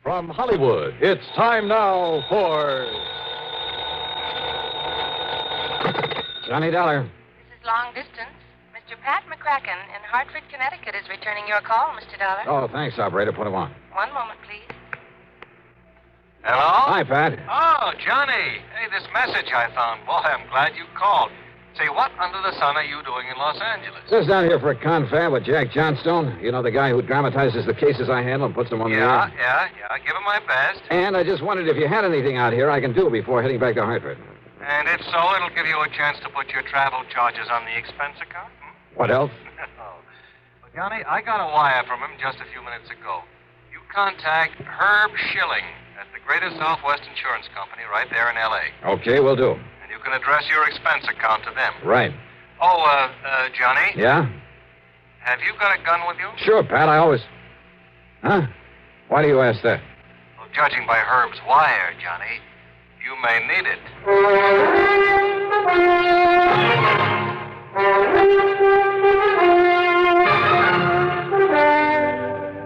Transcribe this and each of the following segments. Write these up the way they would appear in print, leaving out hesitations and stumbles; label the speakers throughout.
Speaker 1: From Hollywood, it's time now for...
Speaker 2: Johnny Dollar.
Speaker 3: This is long distance. Mr. Pat McCracken in Hartford, Connecticut is returning your call, Mr. Dollar.
Speaker 2: Oh, thanks, operator. Put him on.
Speaker 3: One moment, please.
Speaker 4: Hello?
Speaker 2: Hi, Pat.
Speaker 4: Oh, Johnny. Hey, this message I found. Boy, I'm glad you called. Say, what under the sun are you doing in Los Angeles?
Speaker 2: Just down here for a confab with Jack Johnstone. You know, the guy who dramatizes the cases I handle and puts them on the air?
Speaker 4: Yeah. Give him my best.
Speaker 2: And I just wondered if you had anything out here I can do before heading back to Hartford.
Speaker 4: And if so, it'll give you a chance to put your travel charges on the expense account.
Speaker 2: What else?
Speaker 4: Well, Johnny, I got a wire from him just a few minutes ago. You contact Herb Schilling at the Greater Southwest Insurance Company right there in L.A.
Speaker 2: Okay, we'll do.
Speaker 4: And you can address your expense account to them.
Speaker 2: Right.
Speaker 4: Oh, Johnny?
Speaker 2: Yeah?
Speaker 4: Have you got a gun with you?
Speaker 2: Sure, Pat. I always... Huh? Why do you ask that?
Speaker 4: Well, judging by Herb's wire, Johnny, you may need it.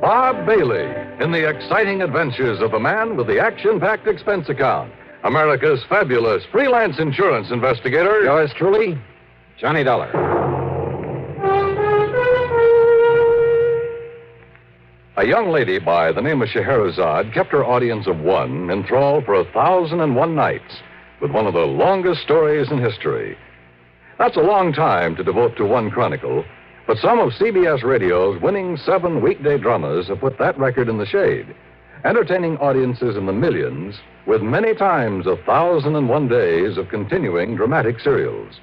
Speaker 1: Bob Bailey in the exciting adventures of the man with the action-packed expense account. America's fabulous freelance insurance investigator.
Speaker 2: Yours truly, Johnny Dollar.
Speaker 1: A young lady by the name of Scheherazade kept her audience of one enthralled for 1,001 nights with one of the longest stories in history. That's a long time to devote to one chronicle, but some of CBS Radio's winning 7 weekday dramas have put that record in the shade, entertaining audiences in the millions with many times 1,001 days of continuing dramatic serials.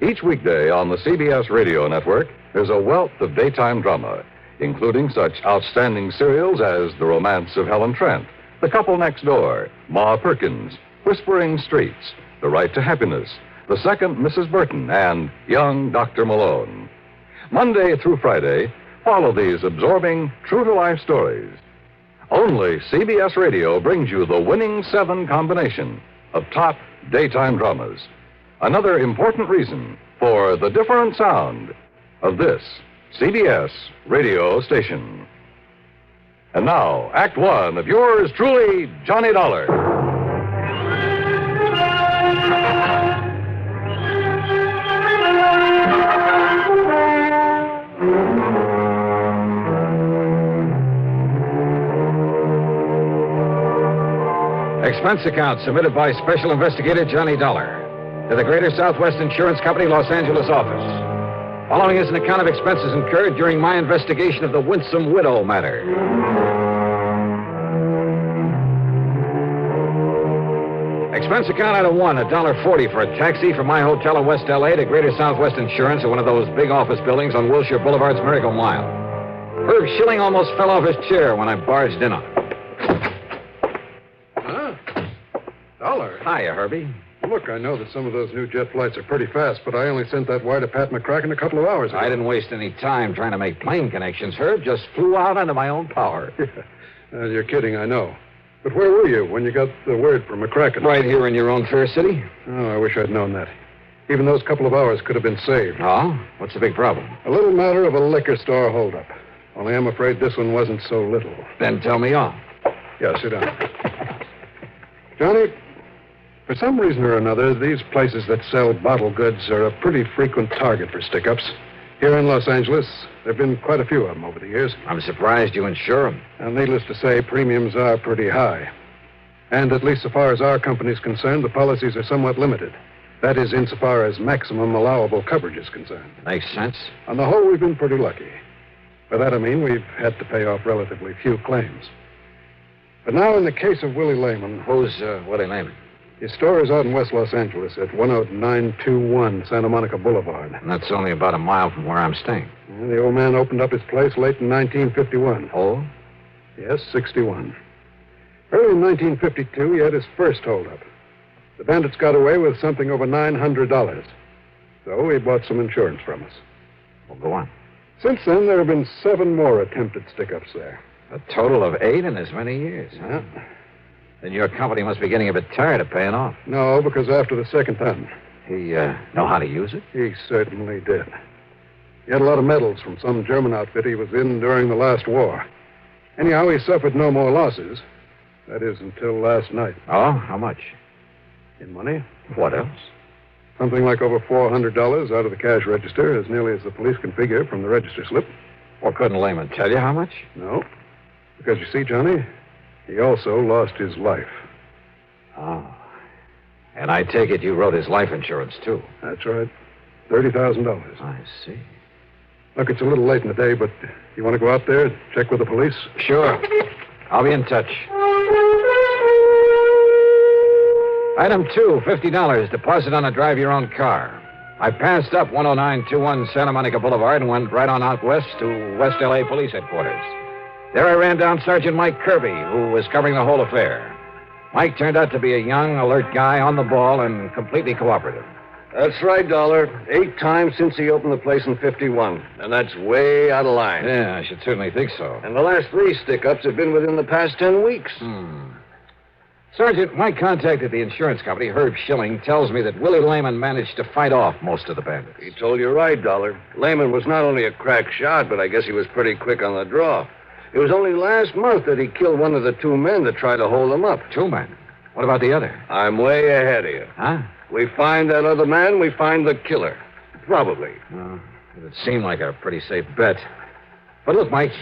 Speaker 1: Each weekday on the CBS Radio Network, there's a wealth of daytime drama, including such outstanding serials as The Romance of Helen Trent, The Couple Next Door, Ma Perkins, Whispering Streets, The Right to Happiness, The Second Mrs. Burton, and Young Dr. Malone. Monday through Friday, follow these absorbing, true-to-life stories. Only CBS Radio brings you the winning 7 combination of top daytime dramas. Another important reason for the different sound of this CBS radio station. And now, Act 1 of yours truly, Johnny Dollar.
Speaker 2: Expense account submitted by Special Investigator Johnny Dollar to the Greater Southwest Insurance Company, Los Angeles office. Following is an account of expenses incurred during my investigation of the Winsome Widow matter. Expense account item 1, $1.40 for a taxi from my hotel in West L.A. to Greater Southwest Insurance at one of those big office buildings on Wilshire Boulevard's Miracle Mile. Herb Schilling almost fell off his chair when I barged in on him.
Speaker 5: Dollar.
Speaker 2: Hiya, Herbie.
Speaker 5: Look, I know that some of those new jet flights are pretty fast, but I only sent that wire to Pat McCracken a couple of hours ago.
Speaker 2: I didn't waste any time trying to make plane connections, Herb. Just flew out under my own power.
Speaker 5: You're kidding, I know. But where were you when you got the word from McCracken?
Speaker 2: Right here in your own fair city.
Speaker 5: Oh, I wish I'd known that. Even those couple of hours could have been saved.
Speaker 2: Oh? What's the big problem?
Speaker 5: A little matter of a liquor store holdup. Only I'm afraid this one wasn't so little.
Speaker 2: Then tell me all.
Speaker 5: Yeah, sit down. Johnny, for some reason or another, these places that sell bottle goods are a pretty frequent target for stick-ups. Here in Los Angeles, there have been quite a few of them over the years.
Speaker 2: I'm surprised you insure them.
Speaker 5: And needless to say, premiums are pretty high. And at least so far as our company's concerned, the policies are somewhat limited. That is, insofar as maximum allowable coverage is concerned.
Speaker 2: Makes sense.
Speaker 5: On the whole, we've been pretty lucky. By that I mean we've had to pay off relatively few claims. But now in the case of Willie Lehman...
Speaker 2: Who's Willie Lehman?
Speaker 5: His store is out in West Los Angeles at 10921 Santa Monica Boulevard.
Speaker 2: And that's only about a mile from where I'm staying.
Speaker 5: And the old man opened up his place late in 1951.
Speaker 2: Oh?
Speaker 5: Yes, 61. Early in 1952, he had his first holdup. The bandits got away with something over $900. So he bought some insurance from us.
Speaker 2: Well, go on.
Speaker 5: Since then, there have been 7 more attempted stick-ups there.
Speaker 2: A total of 8 in as many years, huh?
Speaker 5: Yeah.
Speaker 2: Then your company must be getting a bit tired of paying off.
Speaker 5: No, because after the second time.
Speaker 2: He know how to use it?
Speaker 5: He certainly did. He had a lot of medals from some German outfit he was in during the last war. Anyhow, he suffered no more losses. That is, until last night.
Speaker 2: Oh, how much?
Speaker 5: In money?
Speaker 2: What else?
Speaker 5: Something like over $400 out of the cash register, as nearly as the police can figure from the register slip.
Speaker 2: Well, couldn't Lehman tell you how much?
Speaker 5: No. Because you see, Johnny, he also lost his life.
Speaker 2: Oh. And I take it you wrote his life insurance, too.
Speaker 5: That's right. $30,000.
Speaker 2: I see.
Speaker 5: Look, it's a little late in the day, but you want to go out there, check with the police?
Speaker 2: Sure. I'll be in touch. Item 2, $50, deposit on a drive your own car. I passed up 10921 Santa Monica Boulevard and went right on out west to West L.A. Police Headquarters. There I ran down Sergeant Mike Kirby, who was covering the whole affair. Mike turned out to be a young, alert guy on the ball and completely cooperative.
Speaker 6: That's right, Dollar. 8 times since he opened the place in 51. And that's way out of line.
Speaker 2: Yeah, I should certainly think so.
Speaker 6: And the last 3 stick-ups have been within the past 10 weeks.
Speaker 2: Sergeant, Mike contacted the insurance company. Herb Schilling tells me that Willie Lehman managed to fight off most of the bandits.
Speaker 6: He told you right, Dollar. Lehman was not only a crack shot, but I guess he was pretty quick on the draw. It was only last month that he killed one of the 2 men that tried to hold him up.
Speaker 2: 2 men? What about the other?
Speaker 6: I'm way ahead of you.
Speaker 2: Huh?
Speaker 6: We find that other man, we find the killer. Probably.
Speaker 2: It seemed like a pretty safe bet. But look, Mike,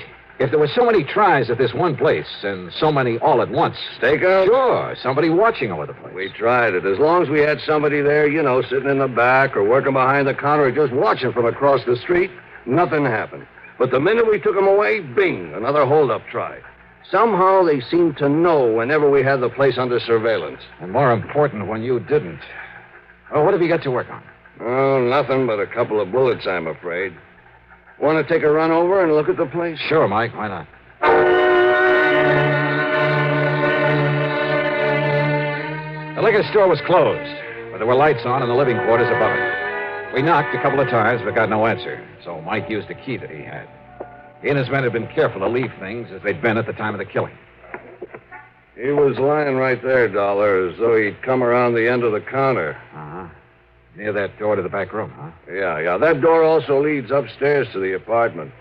Speaker 2: if there were so many tries at this one place and so many all at once...
Speaker 6: Stakeout?
Speaker 2: Sure, somebody watching over the place.
Speaker 6: We tried it. As long as we had somebody there, sitting in the back or working behind the counter or just watching from across the street, nothing happened. But the minute we took him away, bing, another hold-up try. Somehow they seemed to know whenever we had the place under surveillance.
Speaker 2: And more important, when you didn't. Oh, what have you got to work on?
Speaker 6: Oh, nothing but a couple of bullets, I'm afraid. Want to take a run over and look at the place?
Speaker 2: Sure, Mike. Why not? The liquor store was closed, but there were lights on in the living quarters above it. We knocked a couple of times, but got no answer, so Mike used the key that he had. He and his men had been careful to leave things as they'd been at the time of the killing.
Speaker 6: He was lying right there, Dollar, as though he'd come around the end of the counter.
Speaker 2: Uh-huh. Near that door to the back room, huh?
Speaker 6: Yeah. That door also leads upstairs to the apartment.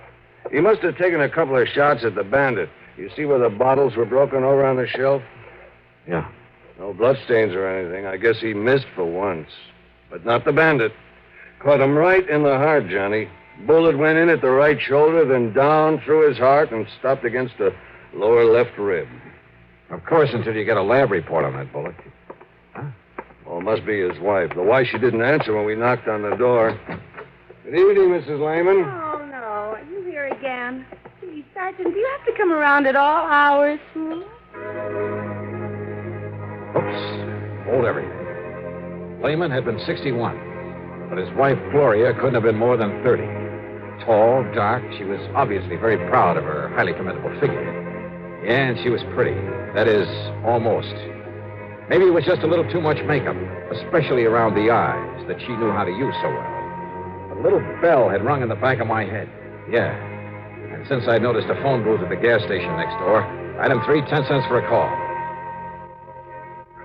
Speaker 6: He must have taken a couple of shots at the bandit. You see where the bottles were broken over on the shelf?
Speaker 2: Yeah.
Speaker 6: No bloodstains or anything. I guess he missed for once. But not the bandit. Caught him right in the heart, Johnny. Bullet went in at the right shoulder, then down through his heart and stopped against the lower left rib.
Speaker 2: Of course, until you get a lab report on that bullet. Huh?
Speaker 6: Well, it must be his wife. The wife, she didn't answer when we knocked on the door. Good evening, Mrs. Lehman.
Speaker 7: Oh, no. Are you here again? Gee, Sergeant, do you have to come around at all hours?
Speaker 2: Oops. Hold everything. Lehman had been 61, but his wife, Gloria, couldn't have been more than 30. Tall, dark, she was obviously very proud of her highly commendable figure. Yeah, and she was pretty. That is, almost. Maybe it was just a little too much makeup, especially around the eyes that she knew how to use so well. A little bell had rung in the back of my head. Yeah. And since I'd noticed a phone booth at the gas station next door, item 3, 10 cents for a call.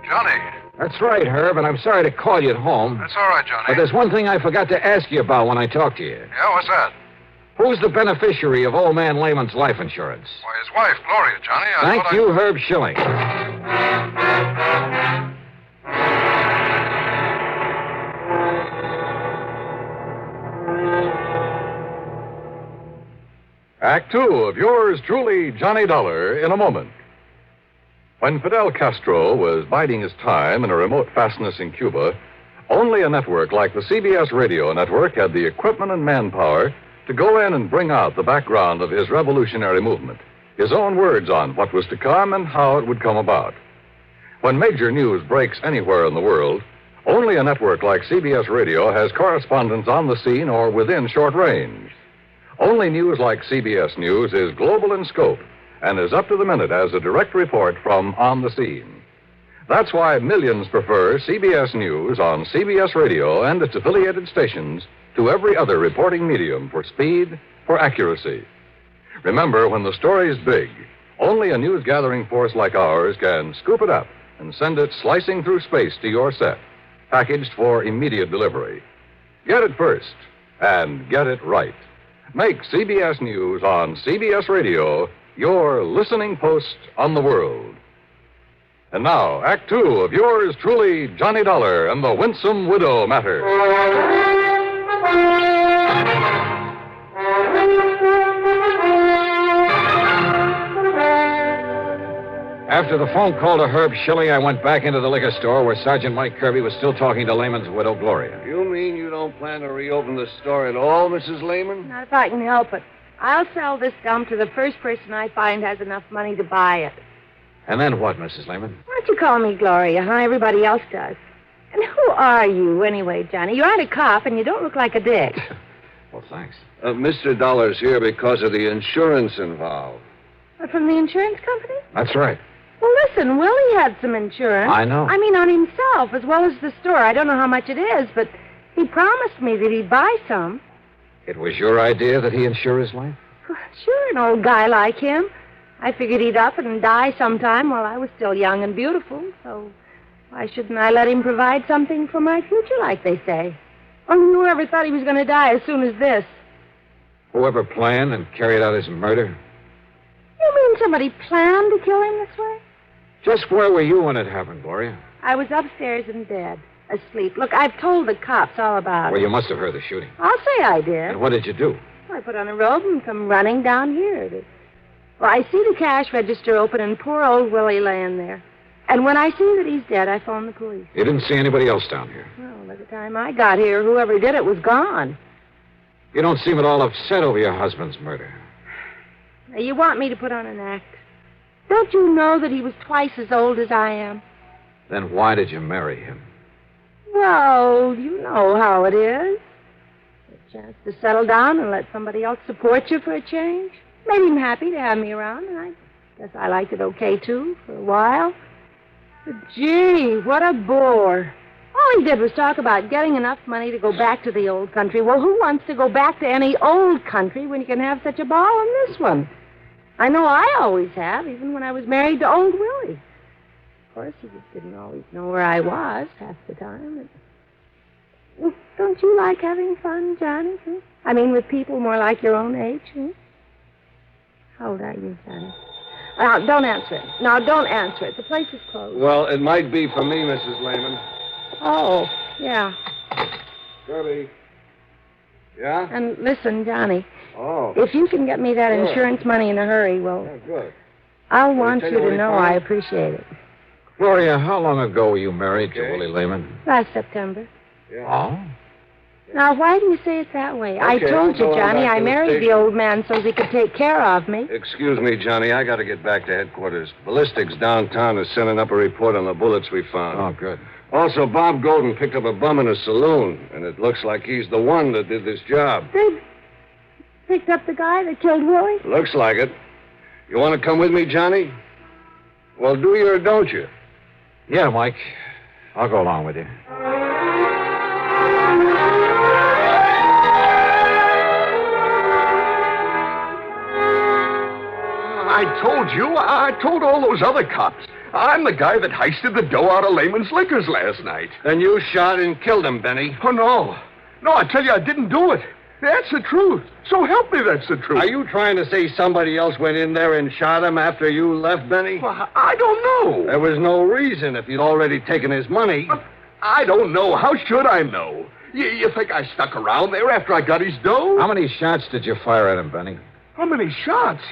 Speaker 8: Johnny.
Speaker 2: That's right, Herb, and I'm sorry to call you at home.
Speaker 8: That's all right, Johnny.
Speaker 2: But there's one thing I forgot to ask you about when I talked to you.
Speaker 8: Yeah, what's that?
Speaker 2: Who's the beneficiary of old man Lehman's life insurance?
Speaker 8: Why, his wife, Gloria, Johnny.
Speaker 2: Thank you, Herb Schilling.
Speaker 1: Act 2 of yours truly, Johnny Dollar, in a moment. When Fidel Castro was biding his time in a remote fastness in Cuba, only a network like the CBS radio network had the equipment and manpower to go in and bring out the background of his revolutionary movement, his own words on what was to come and how it would come about. When major news breaks anywhere in the world, only a network like CBS radio has correspondents on the scene or within short range. Only news like CBS News is global in scope and is up to the minute as a direct report from on the scene. That's why millions prefer CBS News on CBS Radio and its affiliated stations to every other reporting medium for speed, for accuracy. Remember, when the story's big, only a news-gathering force like ours can scoop it up and send it slicing through space to your set, packaged for immediate delivery. Get it first, and get it right. Make CBS News on CBS Radio your listening post on the world. And now, Act Two of yours truly, Johnny Dollar and the Winsome Widow Matter.
Speaker 2: After the phone call to Herb Schilling, I went back into the liquor store where Sergeant Mike Kirby was still talking to Lehman's widow, Gloria.
Speaker 6: You mean you don't plan to reopen the store at all, Mrs. Lehman?
Speaker 7: Not if I can help it. I'll sell this dump to the first person I find has enough money to buy it.
Speaker 2: And then what, Mrs. Lehman?
Speaker 7: Why don't you call me Gloria, huh? Everybody else does. And who are you, anyway, Johnny? You aren't a cop, and you don't look like a dick.
Speaker 2: Well, thanks.
Speaker 6: Mr. Dollar's here because of the insurance involved.
Speaker 7: From the insurance company?
Speaker 2: That's right.
Speaker 7: Well, listen, Willie had some insurance.
Speaker 2: I know.
Speaker 7: I mean, on himself, as well as the store. I don't know how much it is, but he promised me that he'd buy some.
Speaker 2: It was your idea that he insure his life?
Speaker 7: Sure, an old guy like him. I figured he'd up and die sometime while I was still young and beautiful, so why shouldn't I let him provide something for my future, like they say? Or whoever thought he was going to die as soon as this?
Speaker 2: Whoever planned and carried out his murder?
Speaker 7: You mean somebody planned to kill him this way?
Speaker 2: Just where were you when it happened, Gloria?
Speaker 7: I was upstairs in bed, asleep. Look, I've told the cops all about
Speaker 2: Well,
Speaker 7: it.
Speaker 2: you must have heard the shooting.
Speaker 7: I'll say I did.
Speaker 2: And what did you do?
Speaker 7: I put on a robe and come running down here. Well, I see the cash register open and poor old Willie laying there. And when I see that he's dead, I phone the police.
Speaker 2: You didn't see anybody else down here?
Speaker 7: Well, by the time I got here, whoever did it was gone.
Speaker 2: You don't seem at all upset over your husband's murder.
Speaker 7: Now, you want me to put on an act? Don't you know that he was twice as old as I am?
Speaker 2: Then why did you marry him?
Speaker 7: Well, you know how it is. A chance to settle down and let somebody else support you for a change. Made him happy to have me around, and I guess I liked it okay, too, for a while. But, gee, what a bore. All he did was talk about getting enough money to go back to the old country. Well, who wants to go back to any old country when you can have such a ball in this one? I know I always have, even when I was married to old Willie. Of course, he just didn't always know where I was half the time. Well, don't you like having fun, Johnny? Huh? I mean, with people more like your own age, huh? How old are you, Johnny? Now, don't answer it. Now, don't answer it. The place is closed.
Speaker 6: Well, it might be for me, Mrs. Lehman.
Speaker 7: Oh, yeah.
Speaker 6: Kirby. Yeah?
Speaker 7: And listen, Johnny,
Speaker 6: Oh.
Speaker 7: if you can get me that
Speaker 6: Sure.
Speaker 7: insurance money in a hurry, well,
Speaker 6: Yeah, good.
Speaker 7: I'll want
Speaker 6: tell
Speaker 7: you
Speaker 6: you what
Speaker 7: to
Speaker 6: he
Speaker 7: know
Speaker 6: found?
Speaker 7: I appreciate it.
Speaker 2: Gloria, how long ago were you married to
Speaker 6: Okay.
Speaker 2: Willie Lehman?
Speaker 7: Last September.
Speaker 6: Yeah.
Speaker 2: Oh?
Speaker 7: Now, why do you say it that way? I
Speaker 6: Okay,
Speaker 7: told
Speaker 6: I'll
Speaker 7: you,
Speaker 6: go on
Speaker 7: Johnny,
Speaker 6: back
Speaker 7: I
Speaker 6: to the
Speaker 7: married the
Speaker 6: station.
Speaker 7: old man so he could take care of me.
Speaker 6: Excuse me, Johnny. I got to get back to headquarters. Ballistics downtown is sending up a report on the bullets we found.
Speaker 2: Oh, good.
Speaker 6: Also, Bob Golden picked up a bum in a saloon, and it looks like he's the one that did this job.
Speaker 7: They picked up the guy that killed Willie?
Speaker 6: Looks like it. You want to come with me, Johnny? Well, do you or don't you?
Speaker 2: Yeah, Mike. I'll go along with you.
Speaker 8: I told all those other cops. I'm the guy that heisted the dough out of Lehman's Liquors last night.
Speaker 6: Then you shot and killed him, Benny.
Speaker 8: Oh, no. No, I tell you, I didn't do it. That's the truth. So help me, that's the truth.
Speaker 6: Are you trying to say somebody else went in there and shot him after you left, Benny?
Speaker 8: Well, I don't know.
Speaker 6: There was no reason if you'd already taken his money.
Speaker 8: I don't know. How should I know? You think I stuck around there after I got his dough?
Speaker 2: How many shots did you fire at him, Benny?
Speaker 8: How many shots?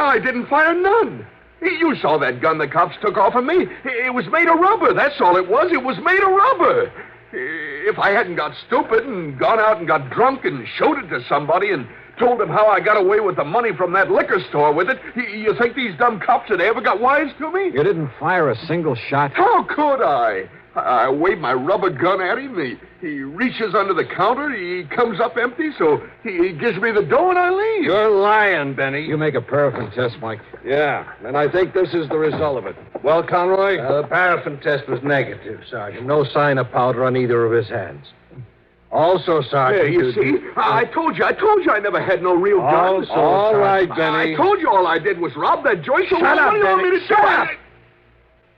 Speaker 8: I didn't fire none. You saw that gun the cops took off of me. It was made of rubber. That's all it was. It was made of rubber. If I hadn't got stupid and gone out and got drunk and showed it to somebody and told them how I got away with the money from that liquor store with it, you think these dumb cops had ever got wise to me?
Speaker 2: You didn't fire a single shot?
Speaker 8: How could I? I wave my rubber gun at him. He reaches under the counter. He comes up empty, so he gives me the dough and I leave.
Speaker 6: You're lying, Benny.
Speaker 2: You make a paraffin test, Mike.
Speaker 6: Yeah, and I think this is the result of it. Well, Conroy?
Speaker 9: The paraffin test was negative, Sergeant. No sign of powder on either of his hands. Also, Sergeant...
Speaker 8: There, you see? I told you I never had no real gun.
Speaker 6: all right, Benny.
Speaker 8: I told you all I did was rob that joint, so
Speaker 6: Shut up,
Speaker 8: what do you want me
Speaker 6: Benny.
Speaker 8: to
Speaker 6: Shut
Speaker 8: do?
Speaker 6: up.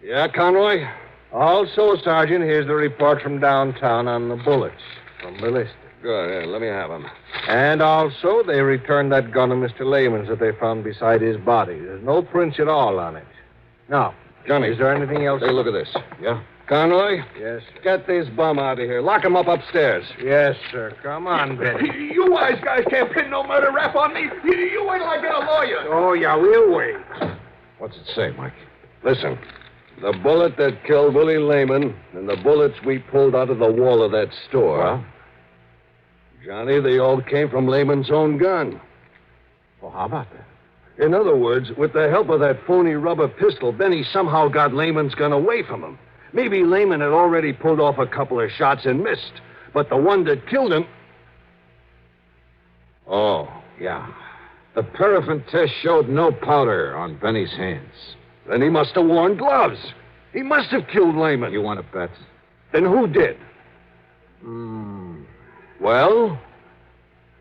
Speaker 6: Yeah, Conroy?
Speaker 9: Also, Sergeant, here's the report from downtown on the bullets from ballistics.
Speaker 6: Good. Let me have them.
Speaker 9: And also, they returned that gun of Mr. Lehman's that they found beside his body. There's no prints at all on it. Now,
Speaker 6: Johnny.
Speaker 9: is there anything else?
Speaker 6: Take a look at this.
Speaker 9: Yeah?
Speaker 6: Conroy,
Speaker 9: Yes.
Speaker 6: get this bum out of here. Lock him up upstairs.
Speaker 9: Yes, sir. Come on, Betty.
Speaker 8: You wise guys can't pin no murder rap on me. You wait till I get a lawyer.
Speaker 9: Oh, yeah, we'll wait.
Speaker 2: What's it say, Mike?
Speaker 6: Listen, the bullet that killed Willie Lehman and the bullets we pulled out of the wall of that store.
Speaker 2: Well?
Speaker 6: Johnny, they all came from Lehman's own gun.
Speaker 2: Well, how about that?
Speaker 6: In other words, with the help of that phony rubber pistol, Benny somehow got Lehman's gun away from him. Maybe Lehman had already pulled off a couple of shots and missed, but the one that killed him...
Speaker 2: Oh, yeah. The paraffin test showed no powder on Benny's hands.
Speaker 6: Then he must have worn gloves. He must have killed Lehman.
Speaker 2: You want to bet?
Speaker 6: Then who did?
Speaker 2: Well,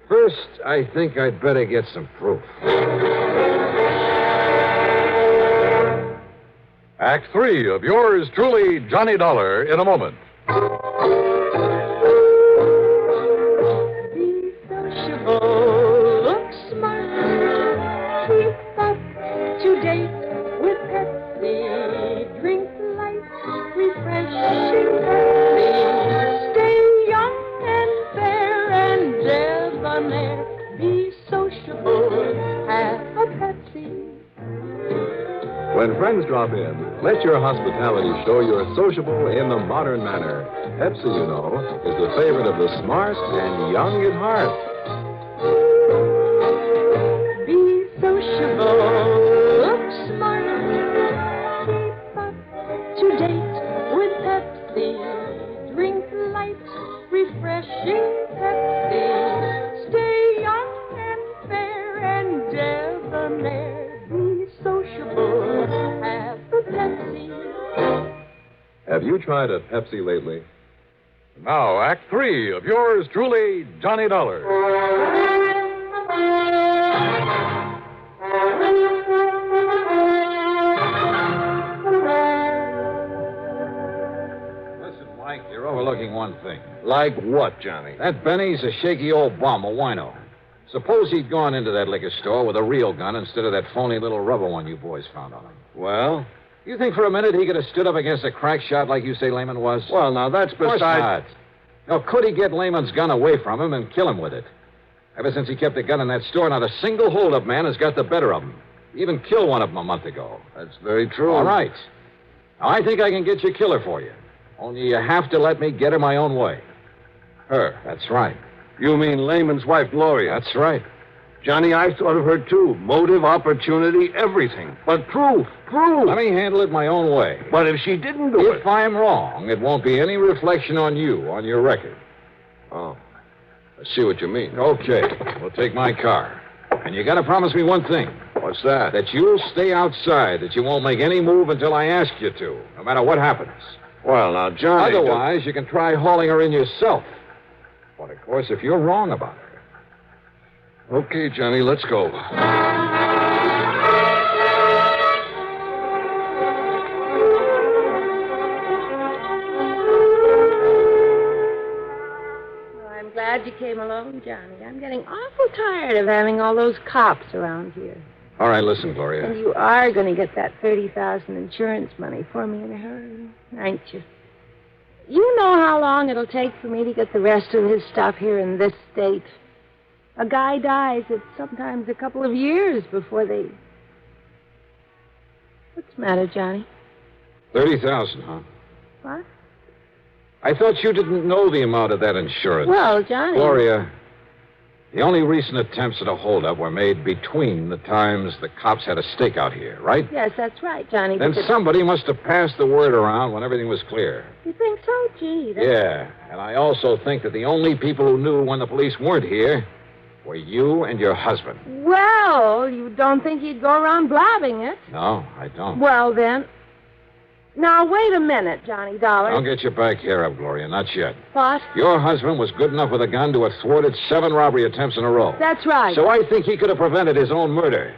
Speaker 2: first, I think I'd better get some proof.
Speaker 1: Act 3 of yours truly, Johnny Dollar, in a moment.
Speaker 7: Be sociable, look smart, keep up to date with Pepsi, drink light, refreshing Pepsi, stay young and fair and debonair, be sociable, have a Pepsi.
Speaker 10: When friends drop in, let your hospitality show you're sociable in the modern manner. Pepsi, you know, is the favorite of the smart and young at heart.
Speaker 7: Be sociable, look smart, keep up to date with Pepsi, drink light, refreshing Pepsi, stay young and fair and debonair, be sociable, have a Pepsi.
Speaker 10: Have you tried a Pepsi lately?
Speaker 1: Now, Act 3 of yours truly, Johnny Dollar.
Speaker 2: Listen, Mike, you're overlooking one thing.
Speaker 6: Like what, Johnny?
Speaker 2: That Benny's a shaky old bum, a wino. Suppose he'd gone into that liquor store with a real gun instead of that phony little rubber one you boys found on him.
Speaker 6: Well?
Speaker 2: You think for a minute he could have stood up against a crack shot like you say Lehman was?
Speaker 6: Well, now, that's
Speaker 2: Of course
Speaker 6: beside...
Speaker 2: not. Now, could he get Lehman's gun away from him and kill him with it? Ever since he kept the gun in that store, not a single hold-up man has got the better of him. He even killed one of them a month ago.
Speaker 6: That's very true.
Speaker 2: All right. Now, I think I can get your killer for you. Only you have to let me get her my own way.
Speaker 6: Her?
Speaker 2: That's right.
Speaker 6: You mean Lehman's wife, Gloria?
Speaker 2: That's right.
Speaker 6: Johnny, I thought of her, too. Motive, opportunity, everything. But proof.
Speaker 2: Let me handle it my own way.
Speaker 6: But if she didn't do it...
Speaker 2: If I'm wrong, it won't be any reflection on you, on your record.
Speaker 6: Oh. I see what you mean.
Speaker 2: Okay. We'll take my car. And you gotta promise me one thing.
Speaker 6: What's that?
Speaker 2: That you'll stay outside, that you won't make any move until I ask you to, no matter what happens.
Speaker 6: Well, now, Johnny...
Speaker 2: Otherwise, you can try hauling her in yourself. But, of course, if you're wrong about her.
Speaker 6: Okay, Johnny, let's go.
Speaker 7: I'm glad you came along, Johnny. I'm getting awful tired of having all those cops around here.
Speaker 2: All right, listen, Gloria.
Speaker 7: And you are going to get that $30,000 insurance money for me in a hurry, aren't you? You know how long it'll take for me to get the rest of his stuff here in this state. A guy dies, it's sometimes a couple of years before they... What's the matter, Johnny?
Speaker 2: 30,000, huh?
Speaker 7: What?
Speaker 2: I thought you didn't know the amount of that insurance.
Speaker 7: Well, Johnny...
Speaker 2: Gloria, the only recent attempts at a holdup were made between the times the cops had a stakeout here, right?
Speaker 7: Yes, that's right, Johnny.
Speaker 2: Then
Speaker 7: but
Speaker 2: somebody must have passed the word around when everything was clear.
Speaker 7: You think so? Gee, that's...
Speaker 2: Yeah, and I also think that the only people who knew when the police weren't here were you and your husband.
Speaker 7: Well, you don't think he'd go around blabbing it?
Speaker 2: No, I don't.
Speaker 7: Well, then... Now, wait a minute, Johnny Dollar.
Speaker 2: Don't get your back hair up, Gloria. Not yet.
Speaker 7: What?
Speaker 2: Your husband was good enough with a gun to have thwarted 7 robbery attempts in a row.
Speaker 7: That's right.
Speaker 2: So I think he could have prevented his own murder.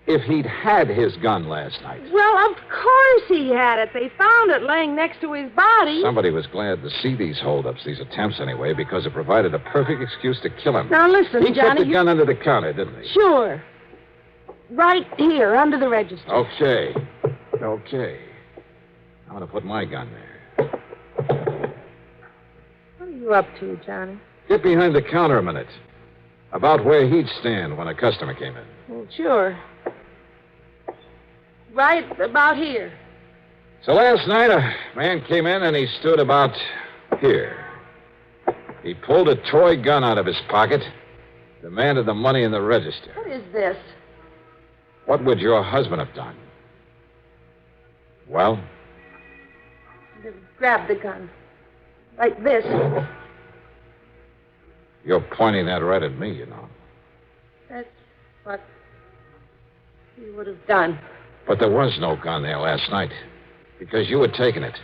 Speaker 2: if he'd had his gun last night.
Speaker 7: Well, of course he had it. They found it laying next to his body.
Speaker 2: Somebody was glad to see these holdups, these attempts anyway, because it provided a perfect excuse to kill him.
Speaker 7: Now, listen,
Speaker 2: he
Speaker 7: Johnny.
Speaker 2: kept the gun under the counter, didn't he?
Speaker 7: Sure. Right here, under the register.
Speaker 2: Okay. I'm going to put my gun there.
Speaker 7: What are you up to, Johnny?
Speaker 2: Get behind the counter a minute. About where he'd stand when a customer came in.
Speaker 7: Well, sure. Right about here.
Speaker 2: So last night, a man came in and he stood about here. He pulled a toy gun out of his pocket, demanded the money in the register.
Speaker 7: What is this?
Speaker 2: What would your husband have done? Well?
Speaker 7: Grab the gun. Like this.
Speaker 2: You're pointing that right at me, you know.
Speaker 7: That's what he would have done.
Speaker 2: But there was no gun there last night, because you had taken it.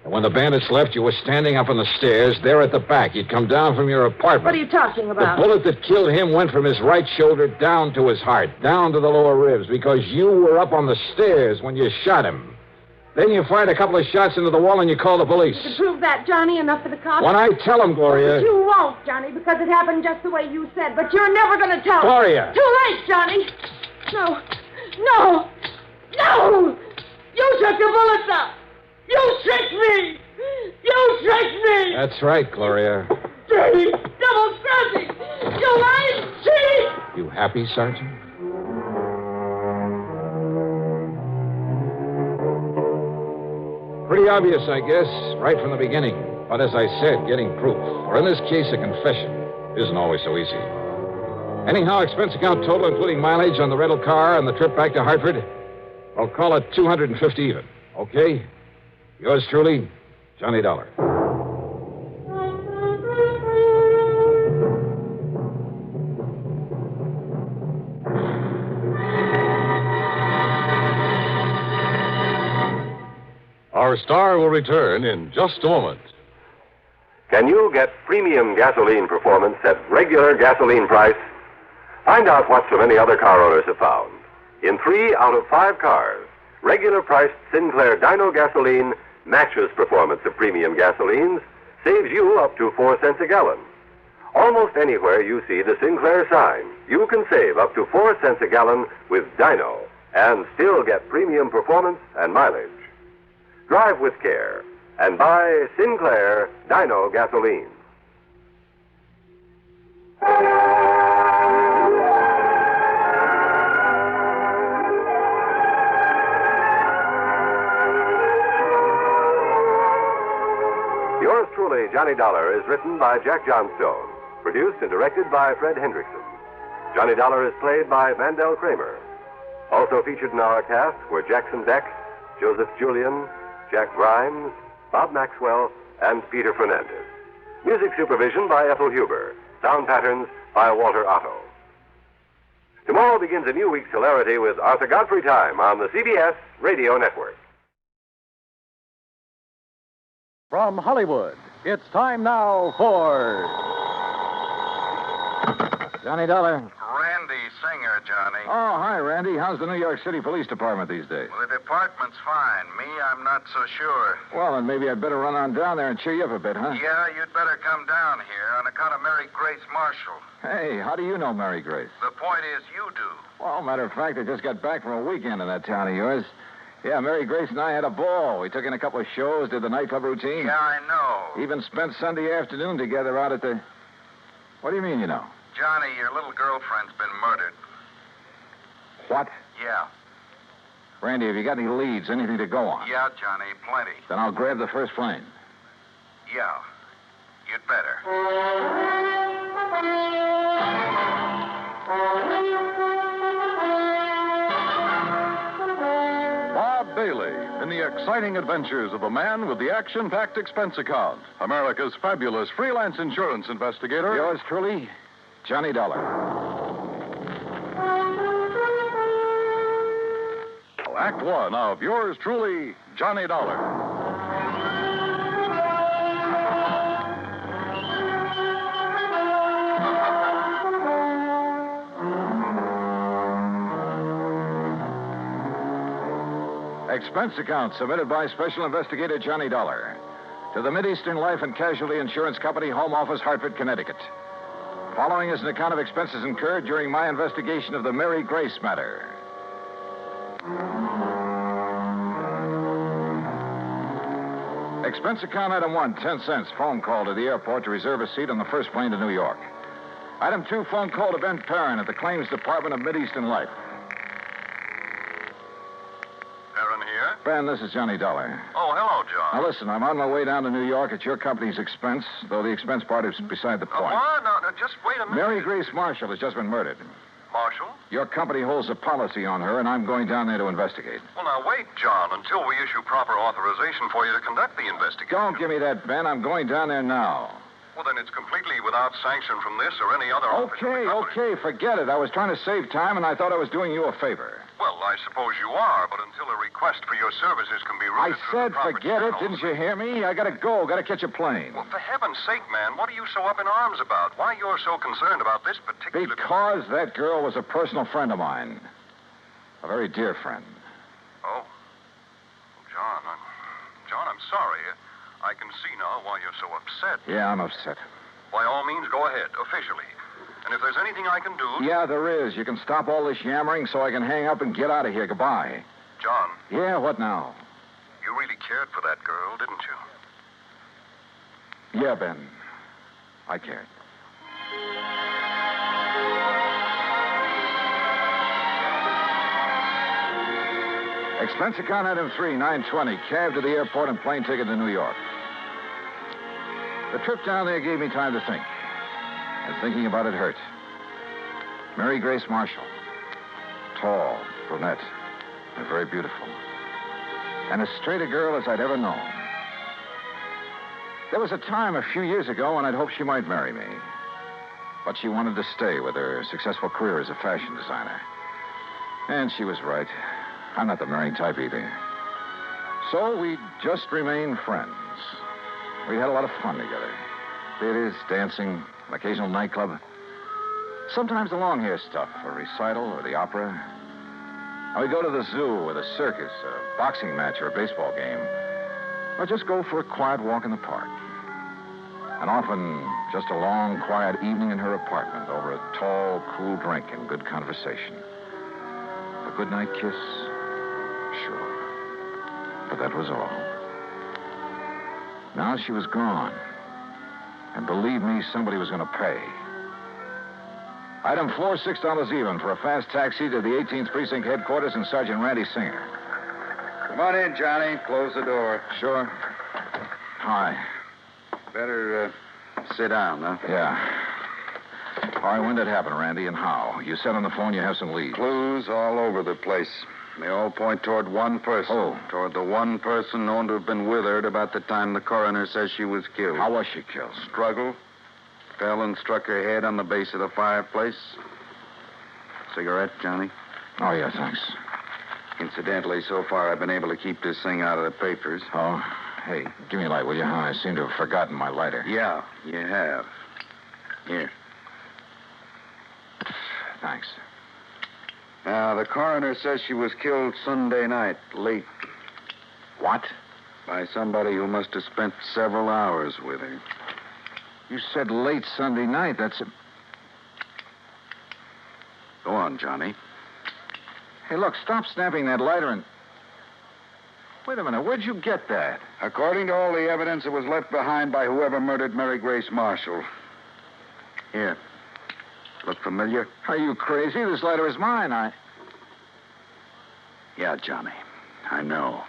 Speaker 2: And when the bandits left, you were standing up on the stairs, there at the back. You'd come down from your apartment.
Speaker 7: What are you talking about?
Speaker 2: The bullet that killed him went from his right shoulder down to his heart, down to the lower ribs, because you were up on the stairs when you shot him. Then you fired a couple of shots into the wall and you called the police.
Speaker 7: To prove that, Johnny, enough for the cops?
Speaker 2: When I tell them, Gloria...
Speaker 7: But you won't, Johnny, because it happened just the way you said. But you're never going to tell them.
Speaker 2: Gloria!
Speaker 7: Too late, Johnny. No. No! No! You took the bullets out! You tricked me! You tricked me!
Speaker 2: That's right, Gloria.
Speaker 7: Dirty, double-crossing! You lying cheat!
Speaker 2: You happy, Sergeant? Pretty obvious, I guess, right from the beginning. But as I said, getting proof, or in this case, a confession, isn't always so easy. Anyhow, expense account total, including mileage on the rental car and the trip back to Hartford, I'll call it $250 even. Okay? Yours truly, Johnny Dollar.
Speaker 1: Our star will return in just a moment.
Speaker 11: Can you get premium gasoline performance at regular gasoline price? Find out what so many other car owners have found. In 3 out of 5 cars, regular priced Sinclair Dyno gasoline matches performance of premium gasolines, saves you up to 4 cents a gallon. Almost anywhere you see the Sinclair sign, you can save up to 4 cents a gallon with Dyno and still get premium performance and mileage. Drive with care and buy Sinclair Dyno gasoline. Yours truly, Johnny Dollar, is written by Jack Johnstone, produced and directed by Fred Hendrickson. Johnny Dollar is played by Mandel Kramer. Also featured in our cast were Jackson Beck, Joseph Julian, Jack Grimes, Bob Maxwell, and Peter Fernandez. Music supervision by Ethel Huber. Sound patterns by Walter Otto. Tomorrow begins a new week's hilarity with Arthur Godfrey Time on the CBS Radio Network.
Speaker 1: From Hollywood, it's time now for...
Speaker 2: Johnny Dollar.
Speaker 12: Randy Singer, Johnny.
Speaker 2: Oh, hi, Randy. How's the New York City Police Department these days?
Speaker 12: Well, the department's fine. Me, I'm not so sure.
Speaker 2: Well, then maybe I'd better run on down there and cheer you up a bit, huh?
Speaker 12: Yeah, you'd better come down here on account of Mary Grace Marshall.
Speaker 2: Hey, how do you know Mary Grace?
Speaker 12: The point is, you do.
Speaker 2: Well, matter of fact, I just got back from a weekend in that town of yours. Yeah, Mary Grace and I had a ball. We took in a couple of shows, did the nightclub routine.
Speaker 12: Yeah, I know.
Speaker 2: Even spent Sunday afternoon together out at the... What do you mean, you know?
Speaker 12: Johnny, your little girlfriend's been murdered.
Speaker 2: What?
Speaker 12: Yeah.
Speaker 2: Randy, have you got any leads, anything to go on?
Speaker 12: Yeah, Johnny, plenty.
Speaker 2: Then I'll grab the first plane.
Speaker 12: Yeah, you'd better.
Speaker 1: Bob Bailey in the exciting adventures of the man with the action-packed expense account. America's fabulous freelance insurance investigator.
Speaker 2: Yours truly, Johnny Dollar.
Speaker 1: Act 1 of yours truly, Johnny Dollar.
Speaker 13: Expense account submitted by Special Investigator Johnny Dollar to the Mideastern Life and Casualty Insurance Company, Home Office, Hartford, Connecticut. Following is an account of expenses incurred during my investigation of the Mary Grace matter. Expense account item 1, 10 cents. Phone call to the airport to reserve a seat on the first plane to New York. Item 2, phone call to Ben Perrin at the Claims Department of Mideastern Life.
Speaker 12: Perrin here?
Speaker 13: Ben, this is Johnny Dollar.
Speaker 12: Oh, hello, John.
Speaker 13: Now, listen, I'm on my way down to New York at your company's expense, though the expense part is beside the point.
Speaker 12: What? No, just wait a minute.
Speaker 13: Mary Grace Marshall has just been murdered.
Speaker 12: Marshall?
Speaker 13: Your company holds a policy on her, and I'm going down there to investigate.
Speaker 12: Well, now, wait, John, until we issue proper authorization for you to conduct the investigation.
Speaker 13: Don't give me that, Ben. I'm going down there now.
Speaker 12: Well, then it's completely without sanction from this or any other official company.
Speaker 13: Okay, forget it. I was trying to save time, and I thought I was doing you a favor.
Speaker 12: Well, I suppose you are, but until a request for your services can be
Speaker 13: I
Speaker 12: routed through
Speaker 13: said
Speaker 12: the proper
Speaker 13: forget it.
Speaker 12: channels-
Speaker 13: Didn't you hear me? I gotta go. Gotta catch a plane.
Speaker 12: Well, for heaven's sake, man, what are you so up in arms about? Why you're so concerned about this particular...
Speaker 13: Because that girl was a personal friend of mine. A very dear friend.
Speaker 12: Oh. John, I'm sorry. I can see now why you're so upset.
Speaker 13: Yeah, I'm upset.
Speaker 12: By all means, go ahead, officially. And if there's anything I can do...
Speaker 13: Yeah, there is. You can stop all this yammering so I can hang up and get out of here. Goodbye.
Speaker 12: John.
Speaker 13: Yeah, what now?
Speaker 12: You really cared for that girl, didn't you?
Speaker 13: Yeah, Ben. I cared. Expense account item 3, 920. Cab to the airport and plane ticket to New York. The trip down there gave me time to think. And thinking about it hurt. Mary Grace Marshall. Tall, brunette, and very beautiful. And as straight a girl as I'd ever known. There was a time a few years ago when I'd hoped she might marry me. But she wanted to stay with her successful career as a fashion designer. And she was right. I'm not the marrying type either. So we just remained friends. We had a lot of fun together. Theaters, dancing, an occasional nightclub. Sometimes the long hair stuff, a recital or the opera. And we'd go to the zoo or the circus, a boxing match or a baseball game. Or just go for a quiet walk in the park. And often just a long, quiet evening in her apartment over a tall, cool drink and good conversation. A goodnight kiss? Sure. But that was all. Now she was gone. And believe me, somebody was going to pay. Item 4, $6 even for a fast taxi to the 18th Precinct headquarters and Sergeant Randy Singer.
Speaker 14: Come on in, Johnny. Close the door.
Speaker 13: Sure. Hi.
Speaker 14: Better sit down, huh?
Speaker 13: Yeah. All right, when did it happen, Randy, and how? You said on the phone you have some leads.
Speaker 14: Clues all over the place. They all point toward one person.
Speaker 13: Oh.
Speaker 14: Toward the one person known to have been with her at about the time the coroner says she was killed.
Speaker 13: How was she killed?
Speaker 14: Struggle. Fell and struck her head on the base of the fireplace. Cigarette, Johnny?
Speaker 13: Oh, yeah, thanks.
Speaker 14: Incidentally, so far I've been able to keep this thing out of the papers.
Speaker 13: Oh, hey, give me a light, will you? I seem to have forgotten my lighter.
Speaker 14: Yeah, you have. Here.
Speaker 13: Thanks.
Speaker 14: Now, the coroner says she was killed Sunday night, late.
Speaker 13: What?
Speaker 14: By somebody who must have spent several hours with her.
Speaker 13: You said late Sunday night. That's a...
Speaker 14: Go on, Johnny.
Speaker 13: Hey, look, stop snapping that lighter and... Wait a minute, where'd you get that?
Speaker 14: According to all the evidence, it was left behind by whoever murdered Mary Grace Marshall. Here. Look familiar?
Speaker 13: Are you crazy? This lighter is mine.
Speaker 14: Yeah, Johnny. I know.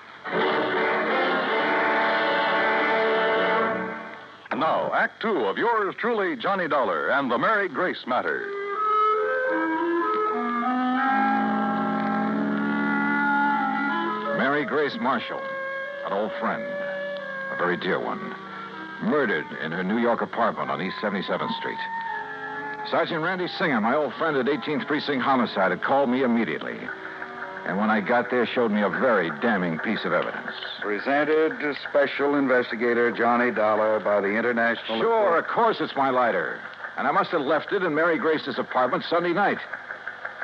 Speaker 1: And now, Act 2 of yours truly, Johnny Dollar, and the Mary Grace matter.
Speaker 13: Mary Grace Marshall, an old friend, a very dear one, murdered in her New York apartment on East 77th Street. Sergeant Randy Singer, my old friend at 18th Precinct Homicide, had called me immediately. And when I got there, showed me a very damning piece of evidence.
Speaker 14: Presented to Special Investigator Johnny Dollar by the International...
Speaker 13: Sure, of course it's my lighter. And I must have left it in Mary Grace's apartment Sunday night.